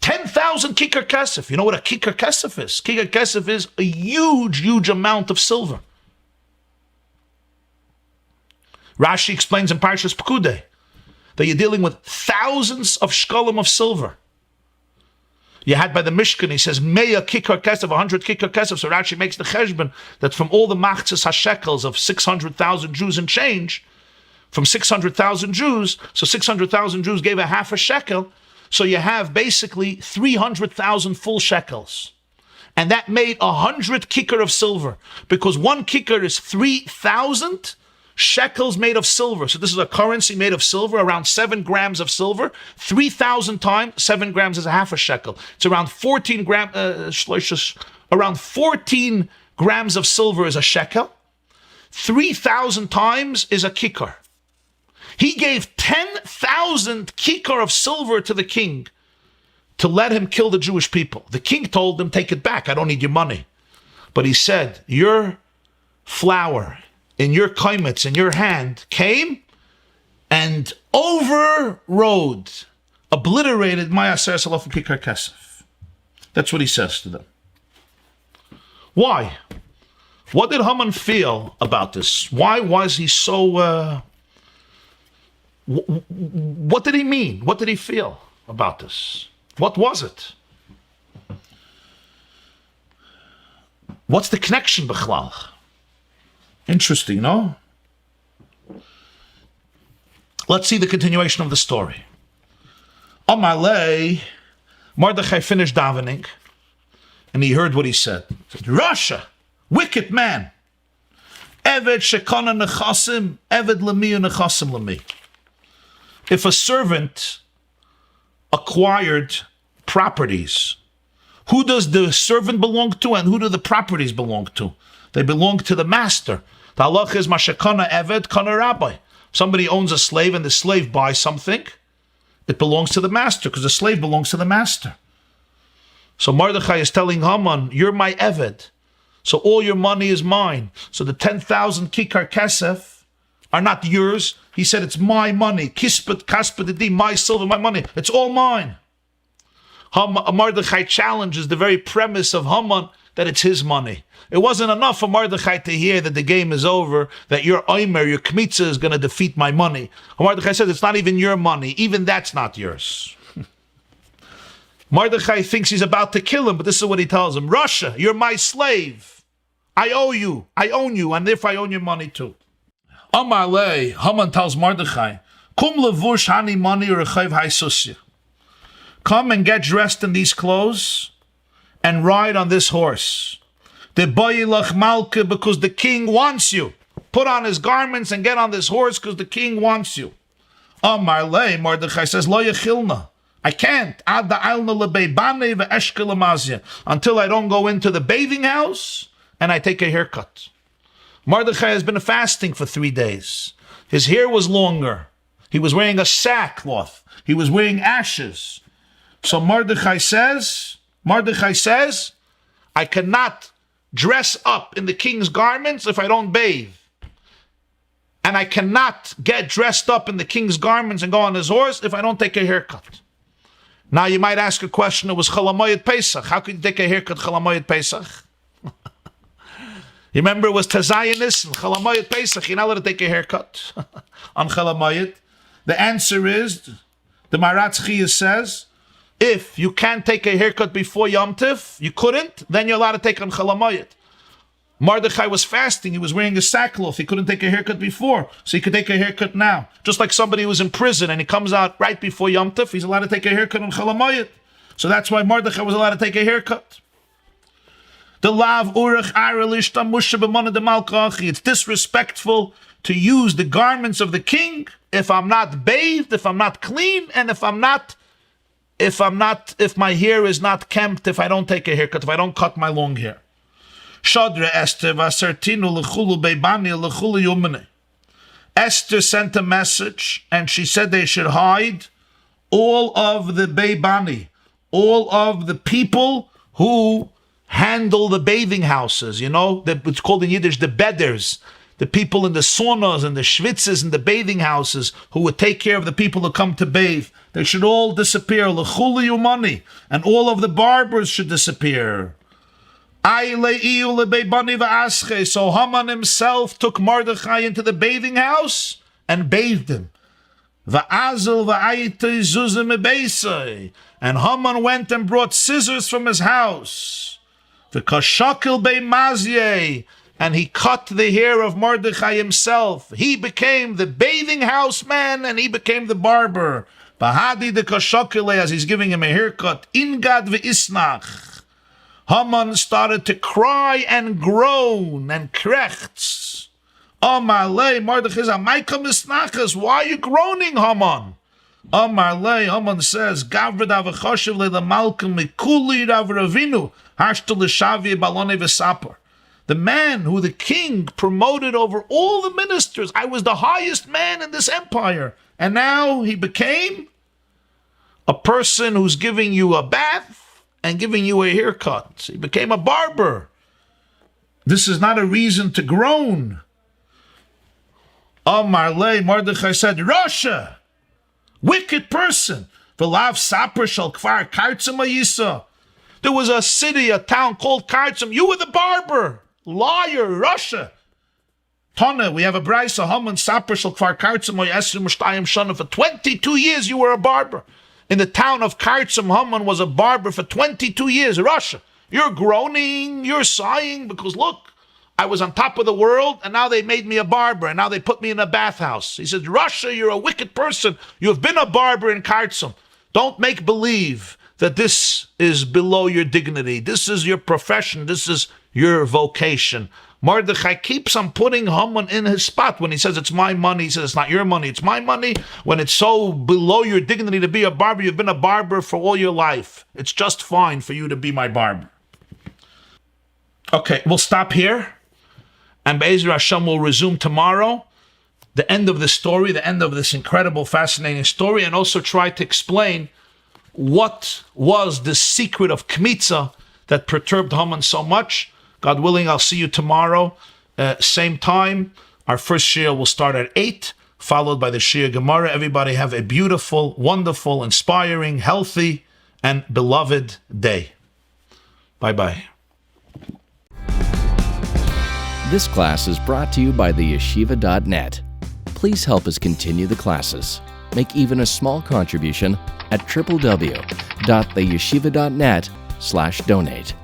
Speaker 2: 10,000 kikar kesef. You know what a kikar kesef is? Kikar kesef is a huge, huge amount of silver. Rashi explains in Parshas Pekudei that you're dealing with thousands of shkolim of silver. You had by the Mishkan, he says, Meya kikar kesef, 100 kikar kesef. So Rashi makes the cheshbon that from all the machzis hashekels of 600,000 Jews and change, from 600,000 Jews, so 600,000 Jews gave a half a shekel, so you have basically 300,000 full shekels. And that made 100 kikar of silver, because one kikar is 3,000 shekels made of silver. So this is a currency made of silver, around 7 grams of silver. 3,000 times 7 grams is a half a shekel. It's around 14 grams of silver is a shekel. 3,000 times is a kikar. He gave 10,000 kikar of silver to the king to let him kill the Jewish people. The king told him, take it back, I don't need your money. But he said, your flour in your kaimitz, in your hand, came and overrode, obliterated my aser salaf kikar kesef. That's what he says to them. Why? What did Haman feel about this? Why was he so... what did he mean? What did he feel about this? What was it? What's the connection, Bechlal? Interesting, no? Let's see the continuation of the story. Amalei, Mordecai finished davening, and he heard what he said. He said, Russia, wicked man. Eved shekana nechasim, eved lemi nechasim lemi. If a servant acquired properties, who does the servant belong to and who do the properties belong to? They belong to the master. The halach is mashakana eved kana rabbi. Somebody owns a slave and the slave buys something, it belongs to the master because the slave belongs to the master. So Mordecai is telling Haman, you're my eved, so all your money is mine. So the 10,000 kikar kesef are not yours. He said, it's my money. Kispet, kaspet, my silver, my money. It's all mine. Mordecai challenges the very premise of Haman that it's his money. It wasn't enough for Mordecai to hear that the game is over, that your oimer, your kmitza is going to defeat my money. Mordecai said, it's not even your money. Even that's not yours. Mordecai thinks he's about to kill him, but this is what he tells him. Russia, you're my slave. I owe you. I own you, and therefore I own your money too. Amalei, Haman tells Mordecai, Kum levush hani mani rechev haisusya. Come and get dressed in these clothes and ride on this horse. The boyilach malka, because the king wants you. Put on his garments and get on this horse because the king wants you. Amalei, Mordecai says, Lo yechilna. I can't. Until I don't go into the bathing house and I take a haircut. Mordecai has been fasting for 3 days. His hair was longer. He was wearing a sackcloth. He was wearing ashes. So Mordecai says, I cannot dress up in the king's garments if I don't bathe. And I cannot get dressed up in the king's garments and go on his horse if I don't take a haircut. Now you might ask a question, it was Chalamoyed Pesach. How could you take a haircut Chalamoyed Pesach? You remember it was Tazayanis and Chalamoyed Pesach. You're not allowed to take a haircut on Chalamoyed. The answer is, the Maratz Chiyah says, if you can't take a haircut before Yom Tif, you couldn't, then you're allowed to take on Chalamoyed. Mordecai was fasting. He was wearing a sackcloth. He couldn't take a haircut before, so he could take a haircut now. Just like somebody who was in prison and he comes out right before Yom Tif, he's allowed to take a haircut on Chalamoyed. So that's why Mordecai was allowed to take a haircut. The lav urach arelishta musha b'mana de malkachi. It's disrespectful to use the garments of the king if I'm not bathed, if I'm not clean, and if I'm not if my hair is not kempt, if I don't take a haircut, if I don't cut my long hair. Shadra Esther v'asertinu l'chulu beibani l'chulu yumene. Esther sent a message, and she said they should hide all of the beibani, all of the people who handle the bathing houses. It's called in Yiddish the bedders, the people in the saunas and the schwitzes and the bathing houses who would take care of the people who come to bathe. They should all disappear, l'chulu yumani, and all of the barbers should disappear. So Haman himself took Mordecai into the bathing house and bathed him. And Haman went and brought scissors from his house. And he cut the hair of Mordecai himself. He became the bathing house man and he became the barber. As he's giving him a haircut, Ingad ve'isnach. Haman started to cry and groan and krechts. Amalei, Mordecai says, why are you groaning, Haman? Amalei, Haman says, Gavred avachoshev le malkum mikuli rav ravinu, hashtel l'shavi balone v'sapar. The man who the king promoted over all the ministers. I was the highest man in this empire. And now he became a person who's giving you a bath and giving you a haircut. He became a barber. This is not a reason to groan. Amarle, Mordecai said, Russia, wicked person. V'lav saper shel kfar kartzim ayisa. There was a city, a town called Kartzim. You were the barber. Liar, Russia. Tana, we have a brayso, Haman saper shel kfar kartzim ayisa mushtayim shana. For 22 years you were a barber. In the town of Kartzim, Haman was a barber for 22 years. Russia, you're groaning, you're sighing, because look, I was on top of the world, and now they made me a barber, and now they put me in a bathhouse. He says, Russia, you're a wicked person. You've been a barber in Kartzim. Don't make believe that this is below your dignity. This is your profession. This is your vocation. Mordecai keeps on putting Haman in his spot. When he says it's my money, he says it's not your money, it's my money. When it's so below your dignity to be a barber, you've been a barber for all your life. It's just fine for you to be my barber. Okay, we'll stop here. And Be'ezer Hashem will resume tomorrow. The end of the story, the end of this incredible, fascinating story, and also try to explain what was the secret of Kmitza that perturbed Haman so much. God willing, I'll see you tomorrow, same time. Our first shir will start at 8, followed by the shir Gemarah. Everybody have a beautiful, wonderful, inspiring, healthy, and beloved day. Bye-bye.
Speaker 1: This class is brought to you by the yeshiva.net. Please help us continue the classes. Make even a small contribution at www.theyeshiva.net/donate.